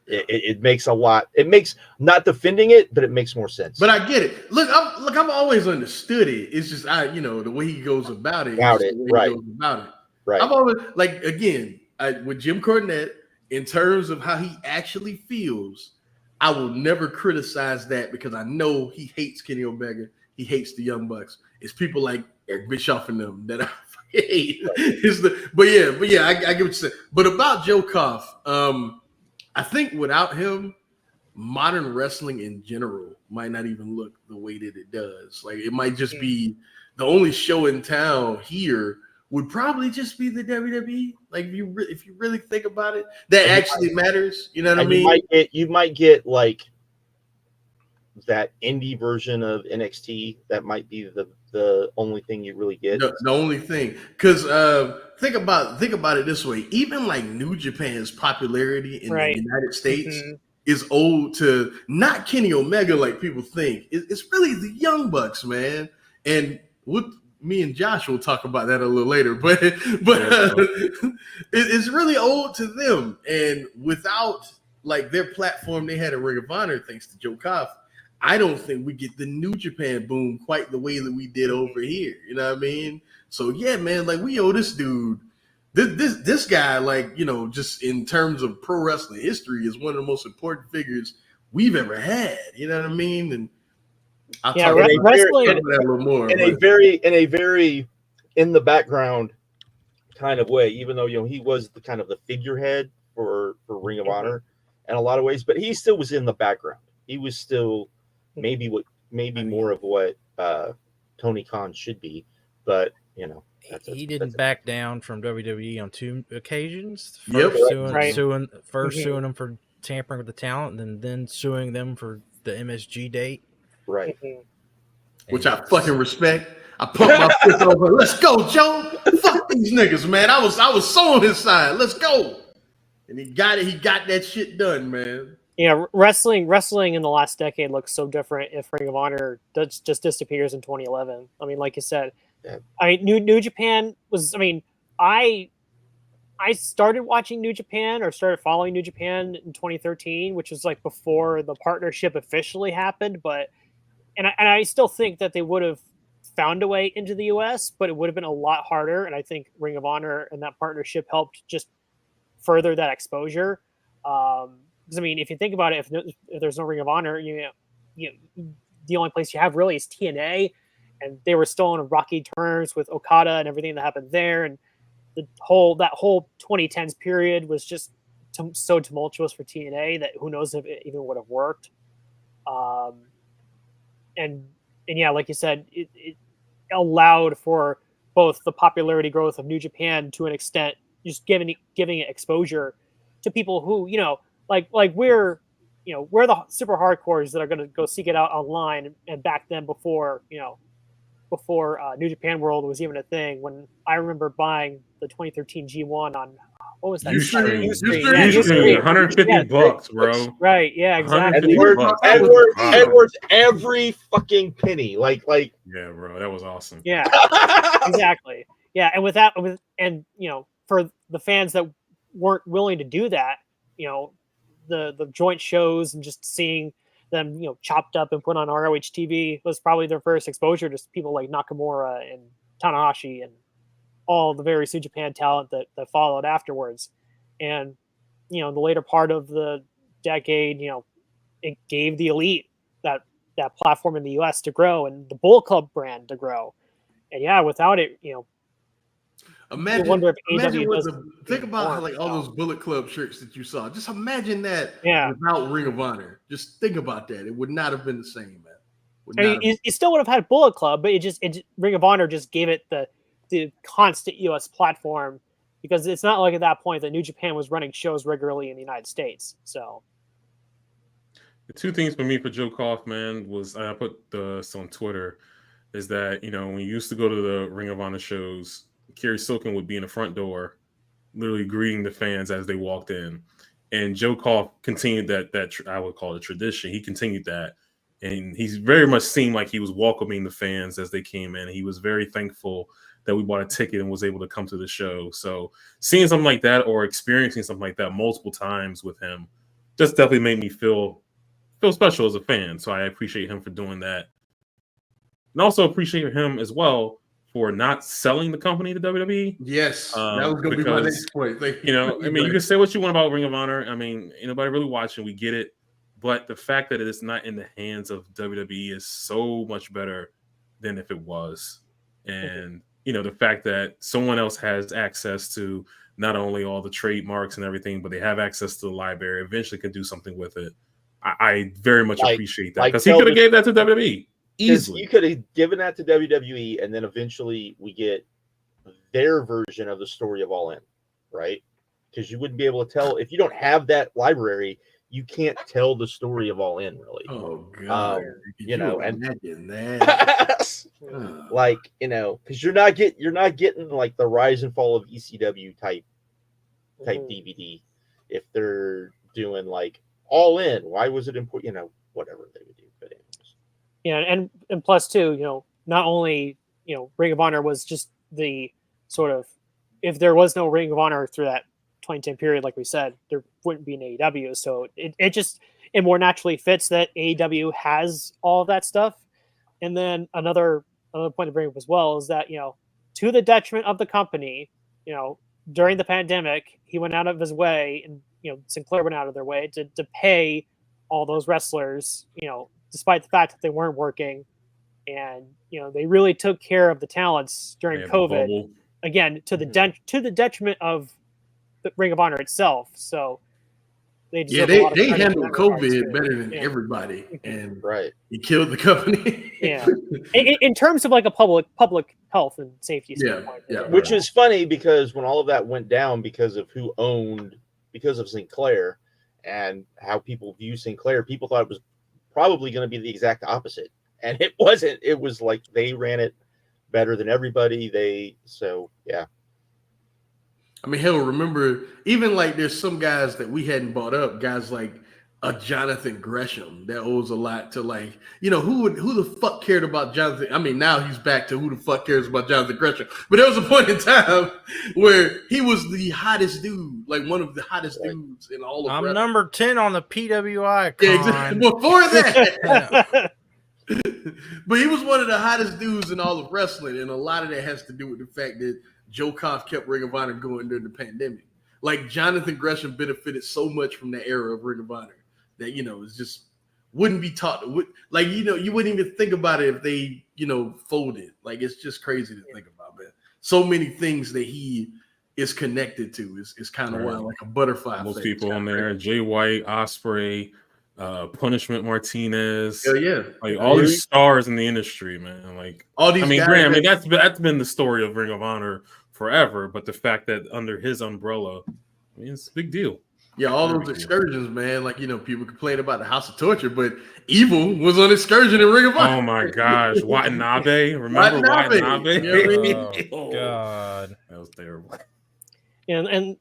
it makes a lot. It makes, not defending it, but it makes more sense. But I get it. Look, I've always understood it. It's just the way he goes about it. Right. I've always with Jim Cornette, in terms of how he actually feels, I will never criticize that because I know he hates Kenny Omega. He hates the Young Bucks. It's people like Eric Bischoff and them that I hate. But yeah, I get what you're saying. But about Joe Koff, I think without him, modern wrestling in general might not even look the way that it does. Like it might just be the only show in town here would probably just be the WWE. Like if you really think about it, that actually matters. You know what I mean? You might get like that indie version of NXT. That might be the only thing you really get. The only thing, because think about it this way. Even like New Japan's popularity in the United States is owed to not Kenny Omega like people think. It's really the Young Bucks, man. And me and Josh will talk about that a little later, but it's really owed to them. And without like their platform they had in Ring of Honor, thanks to Joe Koff, I don't think we get the New Japan boom quite the way that we did over here. You know what I mean? So yeah, man, like we owe this dude, this guy, like, just in terms of pro wrestling history, is one of the most important figures we've ever had. You know what I mean? And I'll talk about that a little more. In a very in the background kind of way, even though he was the kind of the figurehead for Ring of Honor in a lot of ways, but he still was in the background. He was still maybe more of what Tony Khan should be, but he didn't back down from WWE on 2 occasions. First suing them for tampering with the talent, and then suing them for the MSG date. Right. which I fucking respect. I pump my fist over. Let's go, Joe. Fuck these niggas, man. I was so on his side. Let's go. And he got it. He got that shit done, man. Yeah, wrestling in the last decade looks so different if Ring of Honor just disappears in 2011. I mean, like you said, Yeah. I mean, New Japan was. I mean, I started watching New Japan or started following New Japan in 2013, which was like before the partnership officially happened. But and I still think that they would have found a way into the US, but it would have been a lot harder. And I think Ring of Honor and that partnership helped just further that exposure. Because I mean, if you think about it, if there's no Ring of Honor, you the only place you have really is TNA, and they were still on rocky terms with Okada and everything that happened there, and that whole 2010s period was just so tumultuous for TNA that who knows if it even would have worked. And yeah, like you said, it allowed for both the popularity growth of New Japan to an extent, just giving it exposure to people who, like we're the super hardcores that are going to go seek it out online. And back then, before New Japan World was even a thing, when I remember buying the 2013 G1 on, what was that? Ustream. Ustream, $150, bro. Right, yeah, exactly. Edwards, every fucking penny. Like. Yeah, bro, that was awesome. Yeah, exactly. Yeah, and for the fans that weren't willing to do that, the joint shows and just seeing them, chopped up and put on ROH TV was probably their first exposure to people like Nakamura and Tanahashi and all the various New Japan talent that followed afterwards. And, the later part of the decade, it gave the Elite that platform in the US to grow and the Bullet Club brand to grow. And yeah, without it, Imagine, wonder if think about how all those Bullet Club shirts that you saw. Just imagine that without Ring of Honor. Just think about that. It would not have been the same, man. You still would have had Bullet Club, but Ring of Honor just gave it the constant US platform, because it's not like at that point that New Japan was running shows regularly in the United States. So the two things for me for Joe Koff, man, was, I put this on Twitter, is that, when you used to go to the Ring of Honor shows, Kerry Silken would be in the front door, literally greeting the fans as they walked in. And Joe Koff continued that I would call it tradition. He continued that. And he very much seemed like he was welcoming the fans as they came in. He was very thankful that we bought a ticket and was able to come to the show. So seeing something like that or experiencing something like that multiple times with him just definitely made me feel special as a fan. So I appreciate him for doing that. And also appreciate him as well for not selling the company to WWE. Yes, that was going to be my next point. You can say what you want about Ring of Honor. I mean, anybody really watching, we get it. But the fact that it is not in the hands of WWE is so much better than if it was. And, the fact that someone else has access to not only all the trademarks and everything, but they have access to the library, eventually can do something with it. I very much appreciate that, because he could have gave that to WWE. Easily. You could have given that to WWE, and then eventually we get their version of the story of All In, right? Because you wouldn't be able to tell if you don't have that library. You can't tell the story of All In, really. Oh God! Because you're not getting like the rise and fall of ECW type DVD if they're doing like All In. Why was it important? Whatever they would do, but anyways. Yeah, and plus too, not only Ring of Honor was just the sort of, if there was no Ring of Honor through that 2010 period, like we said, there wouldn't be an AEW. So it more naturally fits that AEW has all of that stuff. And then another point to bring up as well is that, to the detriment of the company, during the pandemic, he went out of his way, and Sinclair went out of their way to pay all those wrestlers, despite the fact that they weren't working. And they really took care of the talents during COVID. Again, to the detriment of the Ring of Honor itself. So they handled COVID better than everybody, and he killed the company. In terms of like a public health and safety standpoint. Which is funny, because when all of that went down because of because of Sinclair and how people view Sinclair, people thought it was probably going to be the exact opposite, and it wasn't. It was like they ran it better than everybody. Yeah. I mean, hell, remember, even like there's some guys that we hadn't brought up, guys like a Jonathan Gresham that owes a lot to, like, you know, who the fuck cared about Jonathan? I mean, now he's back to who the fuck cares about Jonathan Gresham. But there was a point in time where he was the hottest dude, like one of the hottest dudes in all of I'm wrestling. number 10 on the PWI. Yeah, exactly. Before that. Yeah. But he was one of the hottest dudes in all of wrestling, and a lot of that has to do with the fact that Joe Koff kept Ring of Honor going during the pandemic. Like, Jonathan Gresham benefited so much from the era of Ring of Honor that, you know, it's just wouldn't be taught. Like, you know, you wouldn't even think about it if they, you know, folded. Like, it's just crazy to think about, man. So many things that he is connected to is kind of wild, like a butterfly. Most people on there: Jay White, Ospreay, Punishment Martinez. Hell yeah, like all these stars in the industry, man. Like all these. I mean, guys Graham. I mean, that's been the story of Ring of Honor forever. But the fact that under his umbrella, I mean, it's a big deal. Yeah, all those excursions, man. Like, you know, people complain about the House of Torture, but Evil was on excursion in Ring of Honor. Oh my gosh, Watanabe! Remember Watanabe? You know what I mean? Oh, God, that was terrible. And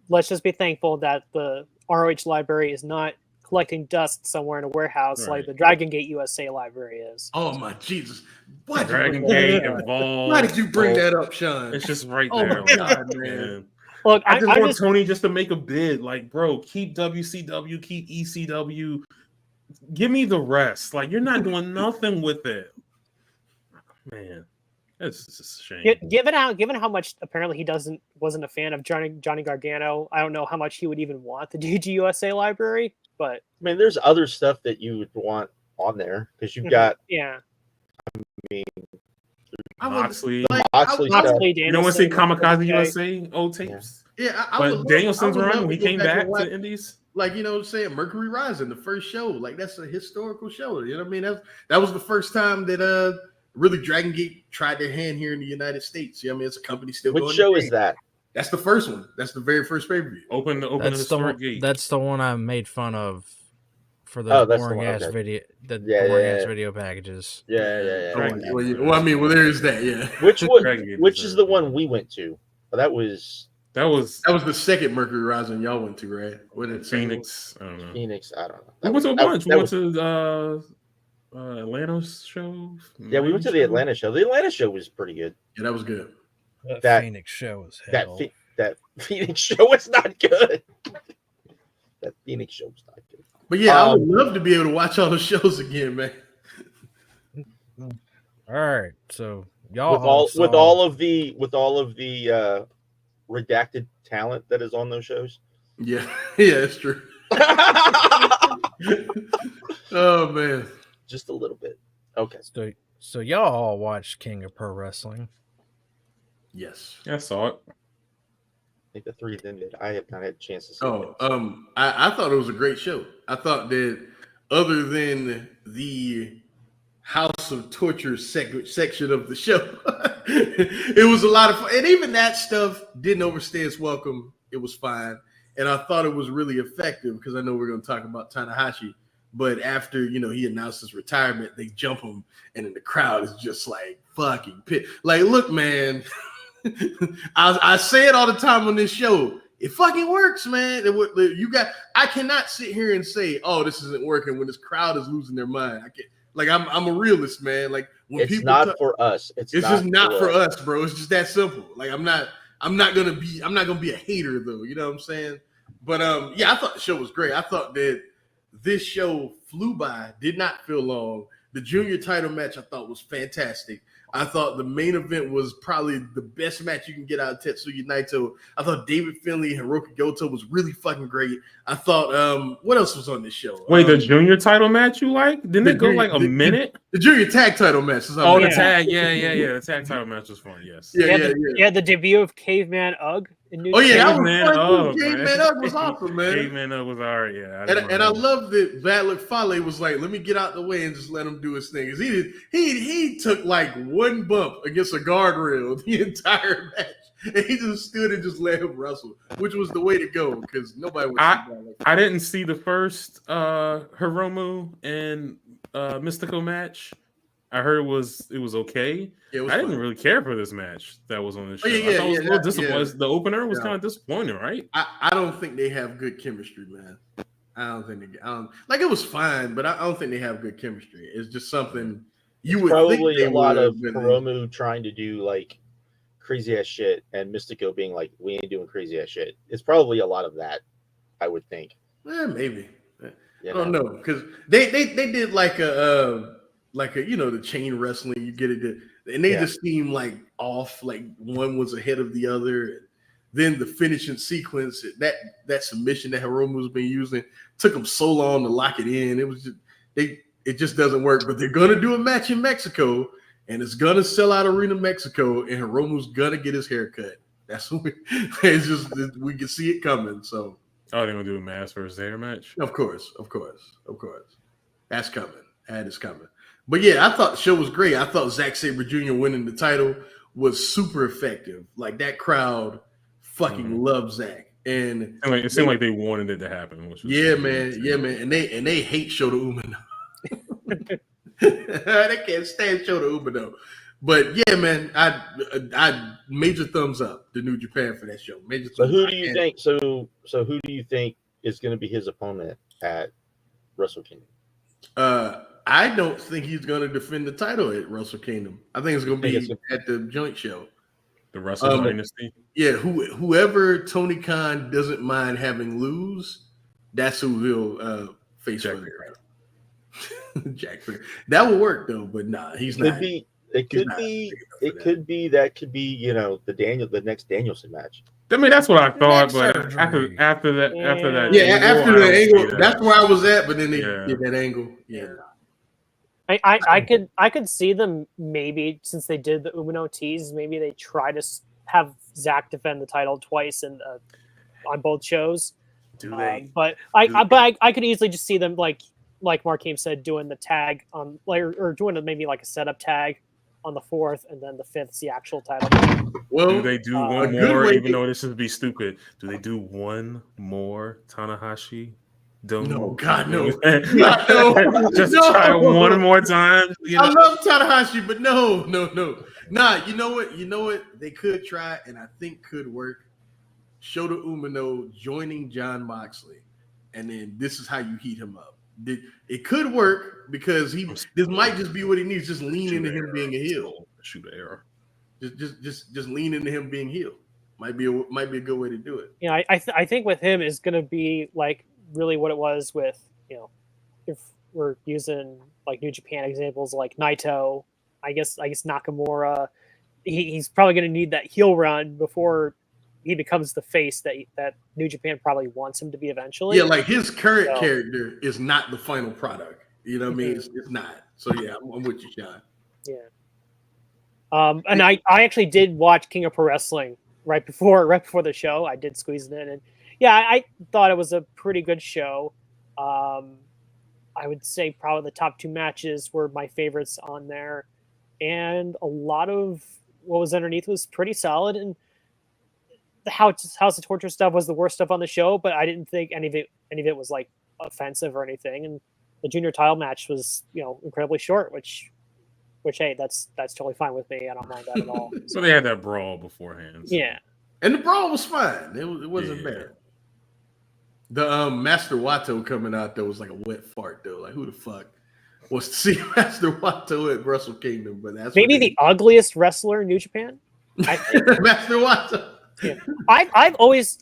let's just be thankful that the ROH library is not collecting dust somewhere in a warehouse like the Dragon Gate USA library is. Oh my Jesus! Why Dragon Gate involved? Why did you bring that up, Sean? It's just right Oh there. my God, man. Look, I just want Tony just to make a bid. Like, bro, keep WCW, keep ECW. Give me the rest. Like, you're not doing nothing with it, man. It's just a shame. Given how much apparently he wasn't a fan of Johnny Gargano, I don't know how much he would even want the DGUSA library. But I mean, there's other stuff that you would want on there because you've got. Yeah. I mean, Moxley, Danielson, you don't want to see Kamikaze USA old tapes? Yeah, but Danielson's run when he came back to the Indies. Like, you know what I'm saying? Mercury Rising, the first show. Like, that's a historical show. You know what I mean? That was the first time that really Dragon Gate tried their hand here in the United States. You know what I mean? It's a company still Which show is that? That's the first one. That's the very first pay-per-view. Open the historic gate. That's the one I made fun of for the boring ass video, boring ass video packages. Yeah. Well, I mean, there is that, yeah. Which is the one we went to? That was the second Mercury Rising y'all went to, right? What did Phoenix? I don't know. Phoenix, I don't know. We went to a bunch. We went to Atlanta show. Yeah, we went to the Atlanta show. The Atlanta show was pretty good. Yeah, that was good. That Phoenix show was hell. That Phoenix show was not good. That Phoenix show was not good. But yeah, I would love to be able to watch all the shows again, man. All right, so y'all with all of the redacted talent that is on those shows. Yeah, it's true. Oh man, just a little bit. Okay, so y'all all watched King of Pro Wrestling? Yes, I saw it. I think the three of them did. I have not had a chance to see it. I thought it was a great show. I thought that other than the House of Torture section of the show, it was a lot of fun. And even that stuff didn't overstay its welcome. It was fine. And I thought it was really effective because I know we're going to talk about Tanahashi. But after, he announced his retirement, they jump him. And then the crowd is just like fucking pissed. Like, look, man, I say it all the time on this show. It fucking works, man. I cannot sit here and say, "Oh, this isn't working" when this crowd is losing their mind. I can't. Like, I'm a realist, man. Like, when it's people not for us. It's just not for us, bro. It's just that simple. Like, I'm not gonna be a hater though. You know what I'm saying? But yeah, I thought the show was great. I thought that this show flew by, did not feel long. The junior title match I thought was fantastic. I thought the main event was probably the best match you can get out of Tetsuya Naito. I thought David Finlay and Hiroki Goto was really fucking great. I thought, what else was on this show? Wait, the junior title match you like? Didn't it go like a minute? The junior tag title match. The tag. Yeah. The tag title match was fun, yes. Yeah, the debut of Caveman Ugg. That was fun. Caveman Ugg was awesome, man. Caveman Ugg was all right, yeah. And I love that Vadlik Fale was like, let me get out the way and just let him do his thing. He took like one bump against a guardrail the entire match. And he just stood and just let him wrestle, which was the way to go because nobody would. I didn't see the first Hiromu and Mystical match. I heard it was okay. Yeah, I didn't really care for this match that was on the show. Yeah, I thought it was a little disappointing. The opener was kind of disappointing, right? I don't think they have good chemistry, man. I don't think like it was fine, but I don't think they have good chemistry. It's just something you would probably think a lot of Hiromu trying to do like crazy ass shit and Mystico being like, we ain't doing crazy ass shit. It's probably a lot of that, I would think. Maybe. I don't know because they did like a the chain wrestling. You get it, and they just seemed like off. Like one was ahead of the other. Then the finishing sequence, that submission that Hiromu's been using, took them so long to lock it in. It was just it just doesn't work. But they're gonna do a match in Mexico, and it's gonna sell out Arena Mexico, and Hiromu's gonna get his hair cut. That's what it's just we can see it coming. So they're gonna do a mask versus hair match. Of course, that's coming. That is coming. But yeah, I thought the show was great. I thought Zack Sabre Jr. winning the title was super effective. Like that crowd fucking loved Zack, and it seemed like they wanted it to happen. Which was man, and they hate Shota Umino. They can't stand Shota Umino. But yeah, man, I major thumbs up to New Japan for that show. So who do you think? So who do you think is going to be his opponent at Wrestle Kingdom? I don't think he's going to defend the title at Wrestle Kingdom. I think it's going to be at the joint show. The Wrestle Dynasty? Yeah, whoever Tony Khan doesn't mind having lose, that's who he'll face for the title. Jack Perry. That would work, though, but nah, he's not. It could be the next Danielson match. I mean, that's what I thought, but after that, after the angle, that's where I was at. But then they did that angle. Yeah, I could see them maybe since they did the Umino tease, maybe they try to have Zack defend the title twice on both shows. But I could easily just see them like Markeem said, doing the tag on or doing maybe like a setup tag on the 4th, and then the 5th's the actual title. Well, do they do one more? Even though this would be stupid, do they do one more Tanahashi? No, God, no. Just try one more time. I love Tanahashi, but no. Nah, you know what? They could try, and I think could work. Shota Umino joining Jon Moxley, and then this is how you heat him up. It could work because this might just be what he needs. Just lean into him being a heel. Shoot the arrow. Just lean into him being heel. Might be a good way to do it. Yeah, I think with him is going to be like really what it was with if we're using like New Japan examples like Naito, I guess Nakamura. He's probably going to need that heel run before he becomes the face that New Japan probably wants him to be eventually. Yeah, like his current character is not the final product. You know what I mean? It's not. So yeah, I'm with you, Sean. Yeah. And I actually did watch King of Prowrestling right before the show. I did squeeze it in, and I thought it was a pretty good show. I would say probably the top 2 matches were my favorites on there, and a lot of what was underneath was pretty solid. And the House of Torture stuff was the worst stuff on the show, but I didn't think any of it was like offensive or anything. And the junior title match was incredibly short, which hey, that's totally fine with me. I don't mind that at all. So they had that brawl beforehand. So. Yeah, and the brawl was fine. It wasn't bad. The Master Wato coming out there was like a wet fart though. Like who the fuck wants to see Master Wato at Wrestle Kingdom? But that's maybe the ugliest wrestler in New Japan. I think. Master Wato. Yeah. I've always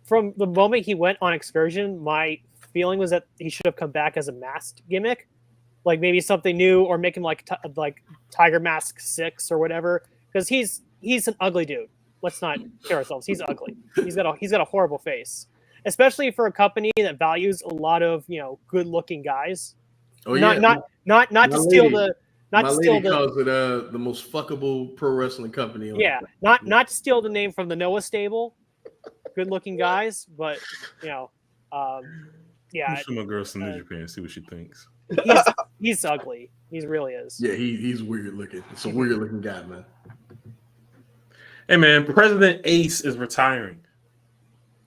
from the moment he went on Excursion, my feeling was that he should have come back as a masked gimmick, like maybe something new, or make him like Tiger Mask 6 or whatever. Because he's an ugly dude. Let's not kid ourselves. He's ugly. He's got a horrible face, especially for a company that values a lot of good looking guys. Oh yeah, not to steal the. My lady calls it the most fuckable pro wrestling company. Not to steal the name from the Noah stable. Good-looking guys, but yeah. Show my girl some New Japan, see what she thinks. He's ugly. He really is. Yeah, he's weird looking. It's a weird looking guy, man. Hey man, President Ace is retiring.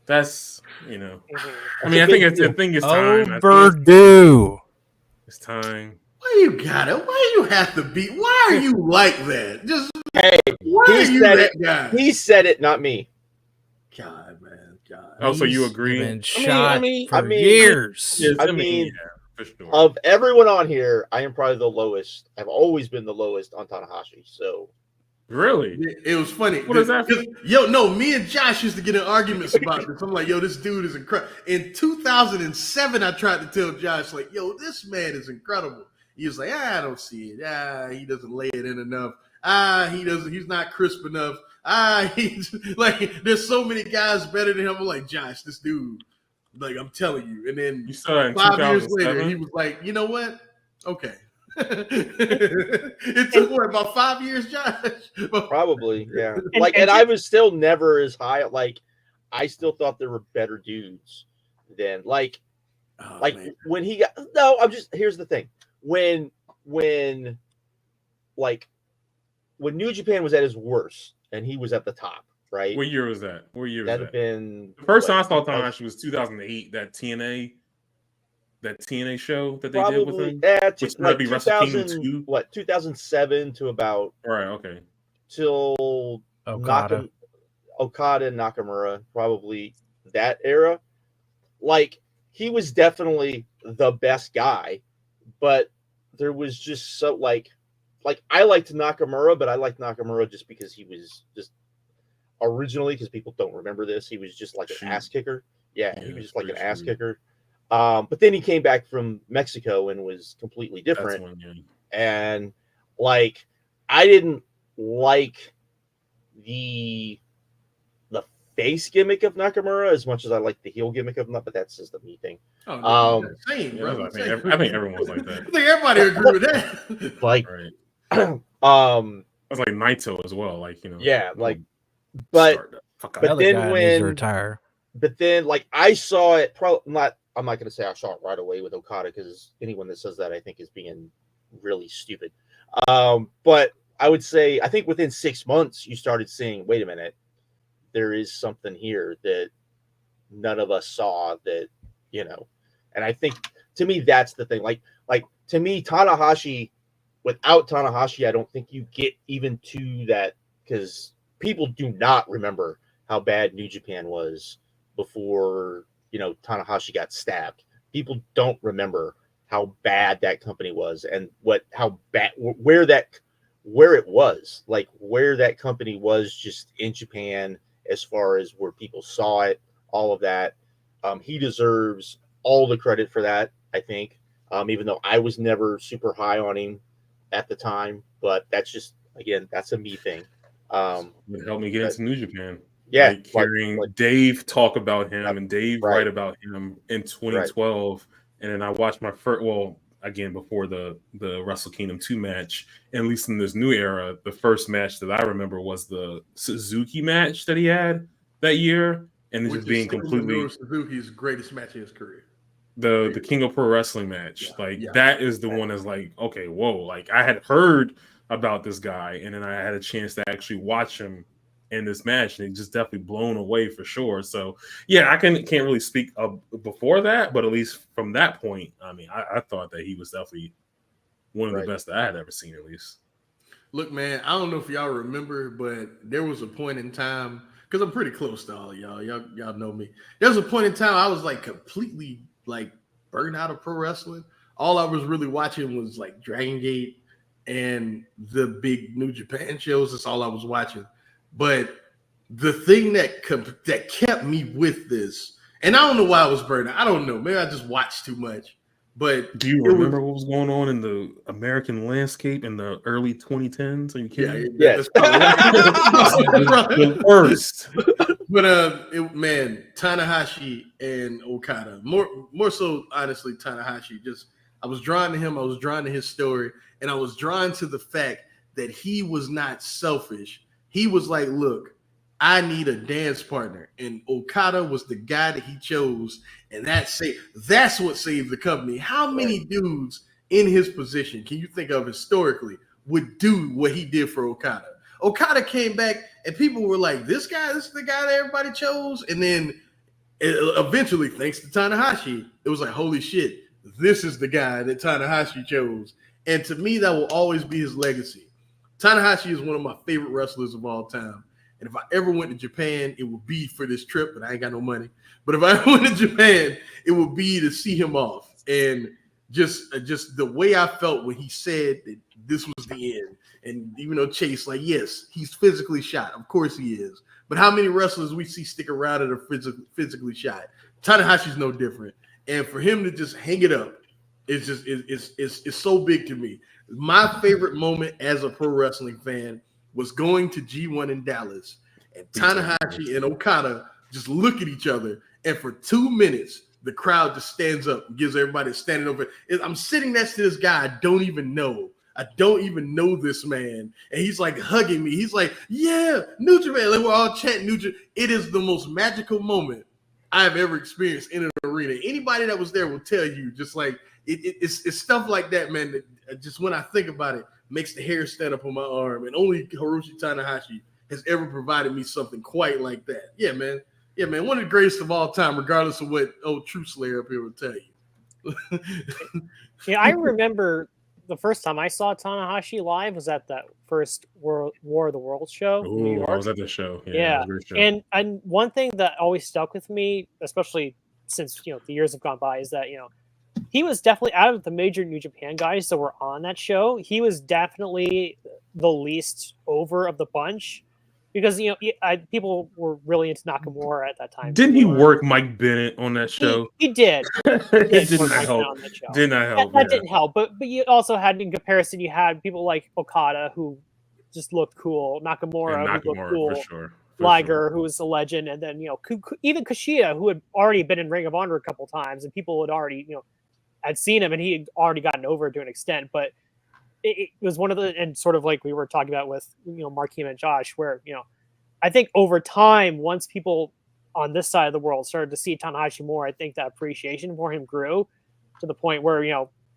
That's Mhm. I mean, I think it's time. Overdue. It's time. Why you got it? Why you have to be? Why are you like that? Just Hey, why he are you said that it. guy? He said it, not me. God, man, God. Oh, so you He's agree? been shot I for mean- years. Yes, I mean, yeah, for sure. Of everyone on here, I am probably the lowest. I've always been the lowest on Tanahashi. So Really? It was funny. What is that? Yo, no, me and Josh used to get in arguments about this. I'm like, yo, this dude is incredible. In 2007, I tried to tell Josh, like, yo, this man is incredible. He was like, I don't see it. He doesn't lay it in enough. He's not crisp enough. He's like, there's so many guys better than him. I'm like, Josh, this dude, like, I'm telling you. And then You saw that in 5 years later, 2007? he was like, you know what? Okay. It took what, about 5 years, Josh? probably, yeah. And- Like, and and I was still never as high. Like, I still thought there were better dudes than like Oh, like man. when he got. No, I'm just. Here's the thing. When like when New Japan was at his worst and he was at the top, right? What year was that? What year was That'd have that? been The first time I what, saw Tanahashi was 2008. That TNA show that they did with probably him. just Which might like be Wrestle Kingdom 2000. 2. What 2007 to about Right. Okay. till Okada. Okada and Nakamura, probably that era. Like he was definitely the best guy, but there was just so like I liked Nakamura, but I liked Nakamura just because he was just originally, because people don't remember this, he was just like an ass kicker. Yeah, he was just like an ass kicker. But then he came back from Mexico and was completely different. That's one, yeah. And like I didn't like the face gimmick of Nakamura as much as I like the heel gimmick of him, but that's just a me thing. Oh, no, same, Yeah, bro. I think everyone's like I that. think everybody agree with that. Like Right. That's like Naito as well. Like yeah, like but but Another then guy needs when- to retire. but then like I saw it I'm not gonna say I saw it right away with Okada, because anyone that says that I think is being really stupid. But I would say I think within 6 months you started seeing, wait a minute, there is something here that none of us saw, that and I think to me that's the thing. Like to me, Tanahashi, without Tanahashi, I don't think you get even to that, because people do not remember how bad New Japan was before Tanahashi got stabbed. People don't remember how bad that company was, and how bad where it was, like where that company was just in Japan, as far as where people saw it, all of that. He deserves all the credit for that, I think. Even though I was never super high on him at the time, but that's just, again, that's a me thing. It helped me get into New Japan. Yeah, like hearing Dave talk about him and Dave write about him in 2012, and then I watched my first, again before the Wrestle Kingdom 2 match, and at least in this new era, the first match that I remember was the Suzuki match that he had that year, and it just being completely Suzuki's greatest match in his career. The King of Pro Wrestling match, that is the one that's like, okay, whoa, like I had heard about this guy, and then I had a chance to actually watch him in this match, and it just definitely blown away for sure. So yeah, I can't really speak before that, but at least from that point, I mean, I thought that he was definitely one of the best that I had ever seen, at least. Look, man, I don't know if y'all remember, but there was a point in time, because I'm pretty close to all y'all. Y'all know me. There was a point in time I was like completely like burned out of pro wrestling. All I was really watching was like Dragon Gate and the big New Japan shows. That's all I was watching. But the thing that kept me with this, and I don't know why I was burned out. I don't know. Maybe I just watched too much. But do you remember what was going on in the American landscape in the early 2010s? Are you kidding? Yeah, that's probably the worst. But man, Tanahashi and Okada, more so, honestly, Tanahashi. I was drawn to him. I was drawn to his story, and I was drawn to the fact that he was not selfish. He was like, look, I need a dance partner. And Okada was the guy that he chose. And that's what saved the company. How many dudes in his position can you think of historically would do what he did for Okada? Okada came back, and people were like, this is the guy that everybody chose. And then eventually, thanks to Tanahashi, it was like, holy shit, this is the guy that Tanahashi chose. And to me, that will always be his legacy. Tanahashi is one of my favorite wrestlers of all time. And if I ever went to Japan, it would be for this trip, but I ain't got no money. But if I ever went to Japan, it would be to see him off. And just the way I felt when he said that this was the end. And even though Chase, like, yes, he's physically shot. Of course he is. But how many wrestlers we see stick around that are physically shot? Tanahashi's no different. And for him to just hang it up, it's so big to me. My favorite moment as a pro wrestling fan was going to G1 in Dallas, and Tanahashi and Okada just look at each other, and for 2 minutes, the crowd just stands up and gives everybody a standing ovation. I'm sitting next to this guy I don't even know. I don't even know this man. And he's like hugging me. He's like, yeah, New Japan. Like, we're all chanting New Japan. It is the most magical moment I've ever experienced in an arena. Anybody that was there will tell you, just like, it's stuff like that, man, that just when I think about it, makes the hair stand up on my arm. And only Hiroshi Tanahashi has ever provided me something quite like that. Yeah, man. Yeah, man. One of the greatest of all time, regardless of what old Truth Slayer up here will tell you. Yeah, I remember the first time I saw Tanahashi live was at that first War of the Worlds show in New York. I was at the show. Yeah. And one thing that always stuck with me, especially since the years have gone by, is that he was definitely, out of the major New Japan guys that were on that show, he was definitely the least over of the bunch. Because people were really into Nakamura at that time. Didn't he work Mike Bennett on that show? He did. It did not help. Did not help. That didn't help. But you also had, in comparison, you had people like Okada who just looked cool, Nakamura who looked cool, for sure. Liger who was a legend, and then even Kushida, who had already been in Ring of Honor a couple times, and people had already had seen him, and he had already gotten over to an extent, but. It was one of the, and sort of like we were talking about with Markeem and Josh, where I think over time, once people on this side of the world started to see Tanahashi more, I think that appreciation for him grew to the point where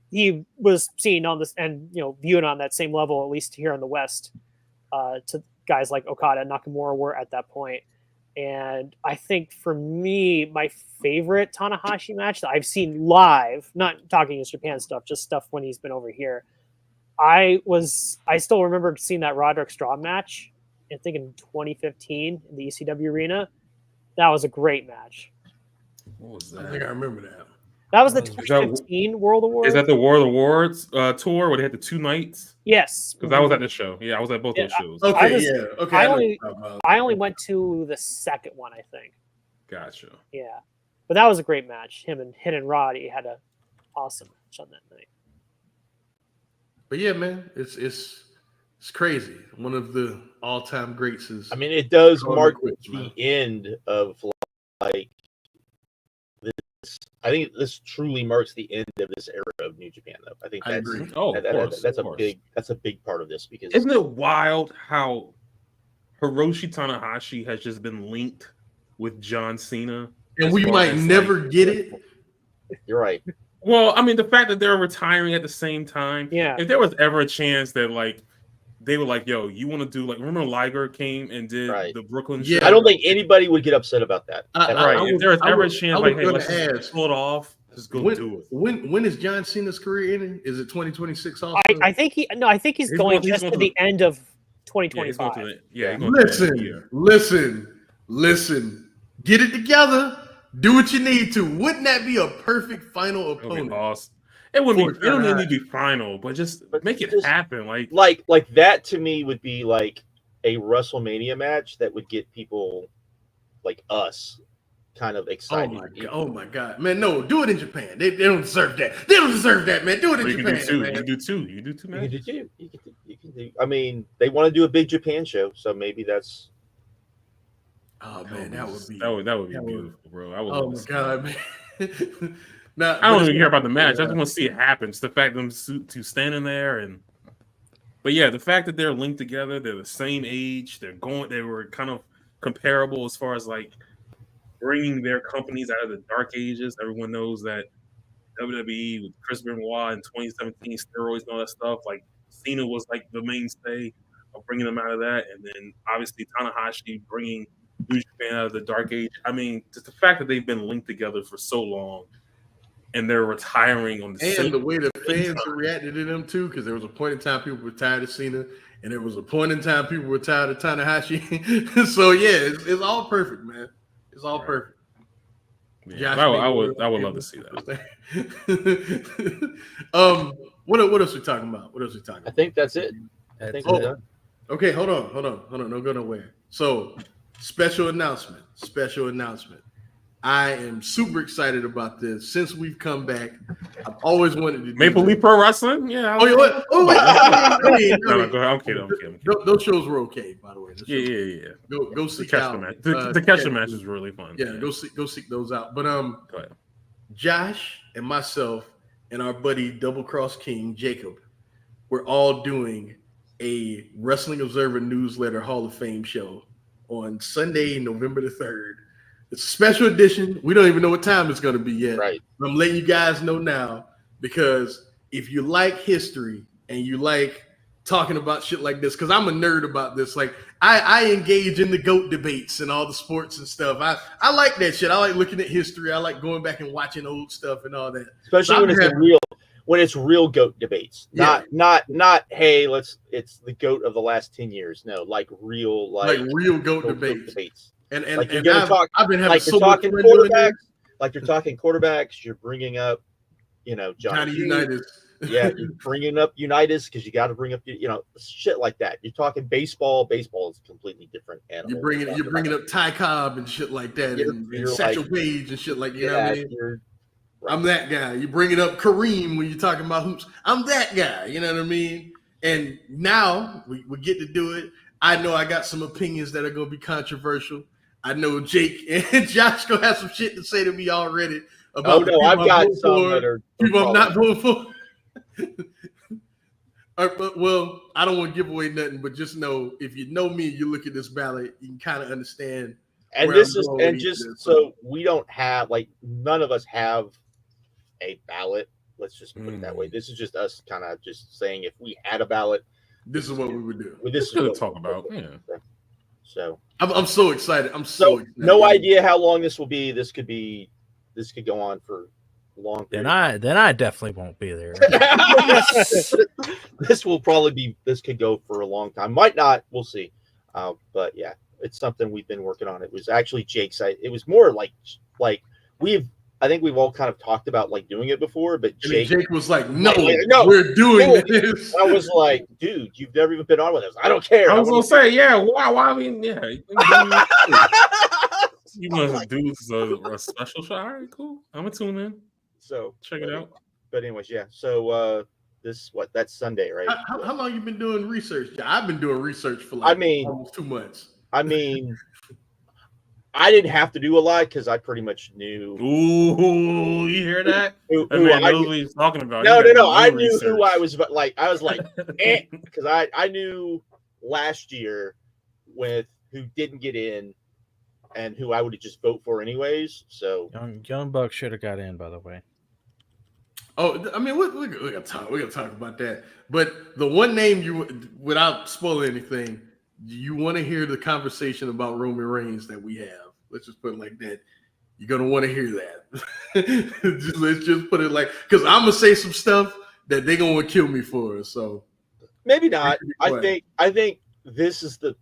he was seen on this and viewed on that same level, at least here in the West, to guys like Okada and Nakamura were at that point. And I think for me, my favorite Tanahashi match that I've seen live, not talking his Japan stuff, just stuff when he's been over here. I still remember seeing that Roderick Strong match, I think in 2015 in the ECW arena. That was a great match. What was that? I think I remember that. That was the 2015 World Awards. Is that the World Awards tour where they had the 2 nights? Yes. Because I was at the show. Yeah, I was at both those shows. Okay, Okay. I only went to the second one, I think. Gotcha. Yeah. But that was a great match. Him and Roddy had an awesome match on that night. But yeah, man, it's crazy. One of the all-time greats is. I mean, it does mark the end of like this. I think this truly marks the end of this era of New Japan, though. I think that's that's a big part of this, because isn't it wild how Hiroshi Tanahashi has just been linked with John Cena, and we might never get it. You're right. Well, I mean, the fact that they're retiring at the same time. Yeah. If there was ever a chance that they were like, "Yo, you want to do remember Liger came and did the Brooklyn show?" I don't think anybody would get upset about that. If there was ever a chance, hey, let's just pull it off. Just go do it. When is John Cena's career ending? Is it 2026 also? I think he's going just to the end of 2025. Listen. Get it together. Do what you need to. Wouldn't that be a perfect final opponent? It wouldn't be. It don't need to be final, but just make it happen. Like that to me would be like a WrestleMania match that would get people like us kind of excited. Oh my god, man! No, do it in Japan. They don't deserve that. They don't deserve that, man. Do it in Japan. You can do two. You can do 2 matches. You can do. I mean, they want to do a big Japan show, so maybe that's. Oh man, that would be beautiful, bro. Oh my god, man. Now, I don't even care about the match. I just want to see it happen. It's the fact them two standing there, but yeah, the fact that they're linked together, they're the same age. They were kind of comparable as far as bringing their companies out of the dark ages. Everyone knows that WWE with Chris Benoit in 2017, steroids and all that stuff. Cena was the mainstay of bringing them out of that, and then obviously Tanahashi bringing New Japan out of the Dark Age. I mean, just the fact that they've been linked together for so long, and they're retiring on the And same the way the fans reacted to them too, because there was a point in time people were tired of Cena, and there was a point in time people were tired of Tanahashi. So yeah, it's all perfect, man. It's all perfect. Yeah, I would love to see that. What else we talking about? I think that's it. Okay, hold on. Don't go nowhere. So, special announcement. I am super excited about this. Since we've come back, I've always wanted to do Maple Leaf Pro Wrestling. Yeah. Oh, what? Oh, no, go ahead. I'm kidding. Those shows were okay, by the way. Yeah. Go seek out the catch the match is really fun. Yeah, go seek those out. But go ahead. Josh and myself and our buddy Double Cross King Jacob, we're all doing a Wrestling Observer Newsletter Hall of Fame show on Sunday, November the 3rd. It's a special edition. We don't even know what time it's going to be yet. Right. But I'm letting you guys know now, because if you like history and you like talking about shit like this, because I'm a nerd about this. Like I engage in the GOAT debates and all the sports and stuff. I like that shit. I like looking at history. I like going back and watching old stuff and all that. Especially when it's real GOAT debates. Not hey, it's the GOAT of the last 10 years. No, like real GOAT debates. And like I've been having like so you're much talking fun doing quarterbacks, that. like you're talking quarterbacks, you're bringing up, Johnny Unitas. Yeah, you're bringing up Unitas because you got to bring up, shit like that. You're talking baseball. Baseball is a completely different animal. You're bringing up Ty Cobb and shit like that, and Satchel Paige and shit like that. You know what I mean? Right. I'm that guy. You're bringing up Kareem when you're talking about hoops. I'm that guy. You know what I mean? And now we get to do it. I know I got some opinions that are going to be controversial. I know Jake and Josh going to have some shit to say to me already about I've got some that are people I'm not voting for. Well, I don't want to give away nothing, but just know, if you know me, you look at this ballot, you can kind of understand. And this is, and just so we don't have, like, none of us have a ballot. Let's just put it that way. This is just us kind of just saying, if we had a ballot, this is what we would do. This is what to talk about. Yeah. So I'm so excited. I'm so excited. No idea how long this will be. This could go on for long. Then I definitely won't be there. This could go for a long time. Might not. We'll see. But yeah, it's something we've been working on. It was actually Jake's. It was more like I think we've all kind of talked about like doing it before, but Jake was like, no, we're doing this. I was like, dude, you've never even been on with us. I don't care. I was gonna say, yeah, wow. I mean, yeah. You must do a special show. All right, cool. I'm gonna tune in. So check it out. But anyways, yeah. So that's Sunday, right? How long you been doing research? I've been doing research for almost 2 months. I mean, I didn't have to do a lot because I pretty much knew. Ooh, you hear that? Who man knows what he's talking about. No. I knew who I was, but like I was like, because I knew last year with who didn't get in and who I would just vote for anyways. So Young Buck should have got in, by the way. Oh, I mean, we're gonna talk about that. But the one name you, without spoiling anything, you want to hear the conversation about Roman Reigns that we have. Let's just put it like that. You're gonna want to hear that. Let's just put it like, because I'm gonna say some stuff that they're gonna kill me for. So maybe not. I think this is the.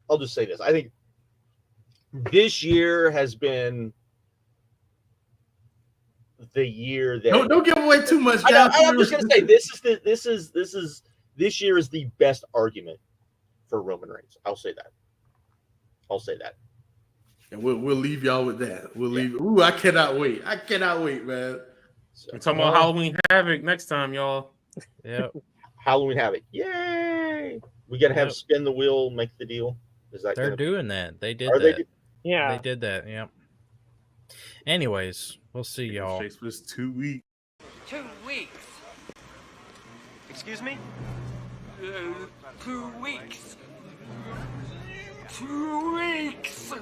I'll just say this. I think this year has been the year that don't give away too much. I'm just gonna say this year is the best argument for Roman Reigns. I'll say that. And we'll leave y'all with that. We'll leave. Ooh, I cannot wait, man. We're talking about Halloween Havoc next time, y'all. Yeah. Halloween Havoc. Yay! We gotta have spin the wheel, make the deal. Is that they're doing that? They did that. Yeah, they did that. Yeah. Anyways, we'll see y'all. Chase was 2 weeks. 2 weeks. Excuse me? 2 weeks. 2 weeks.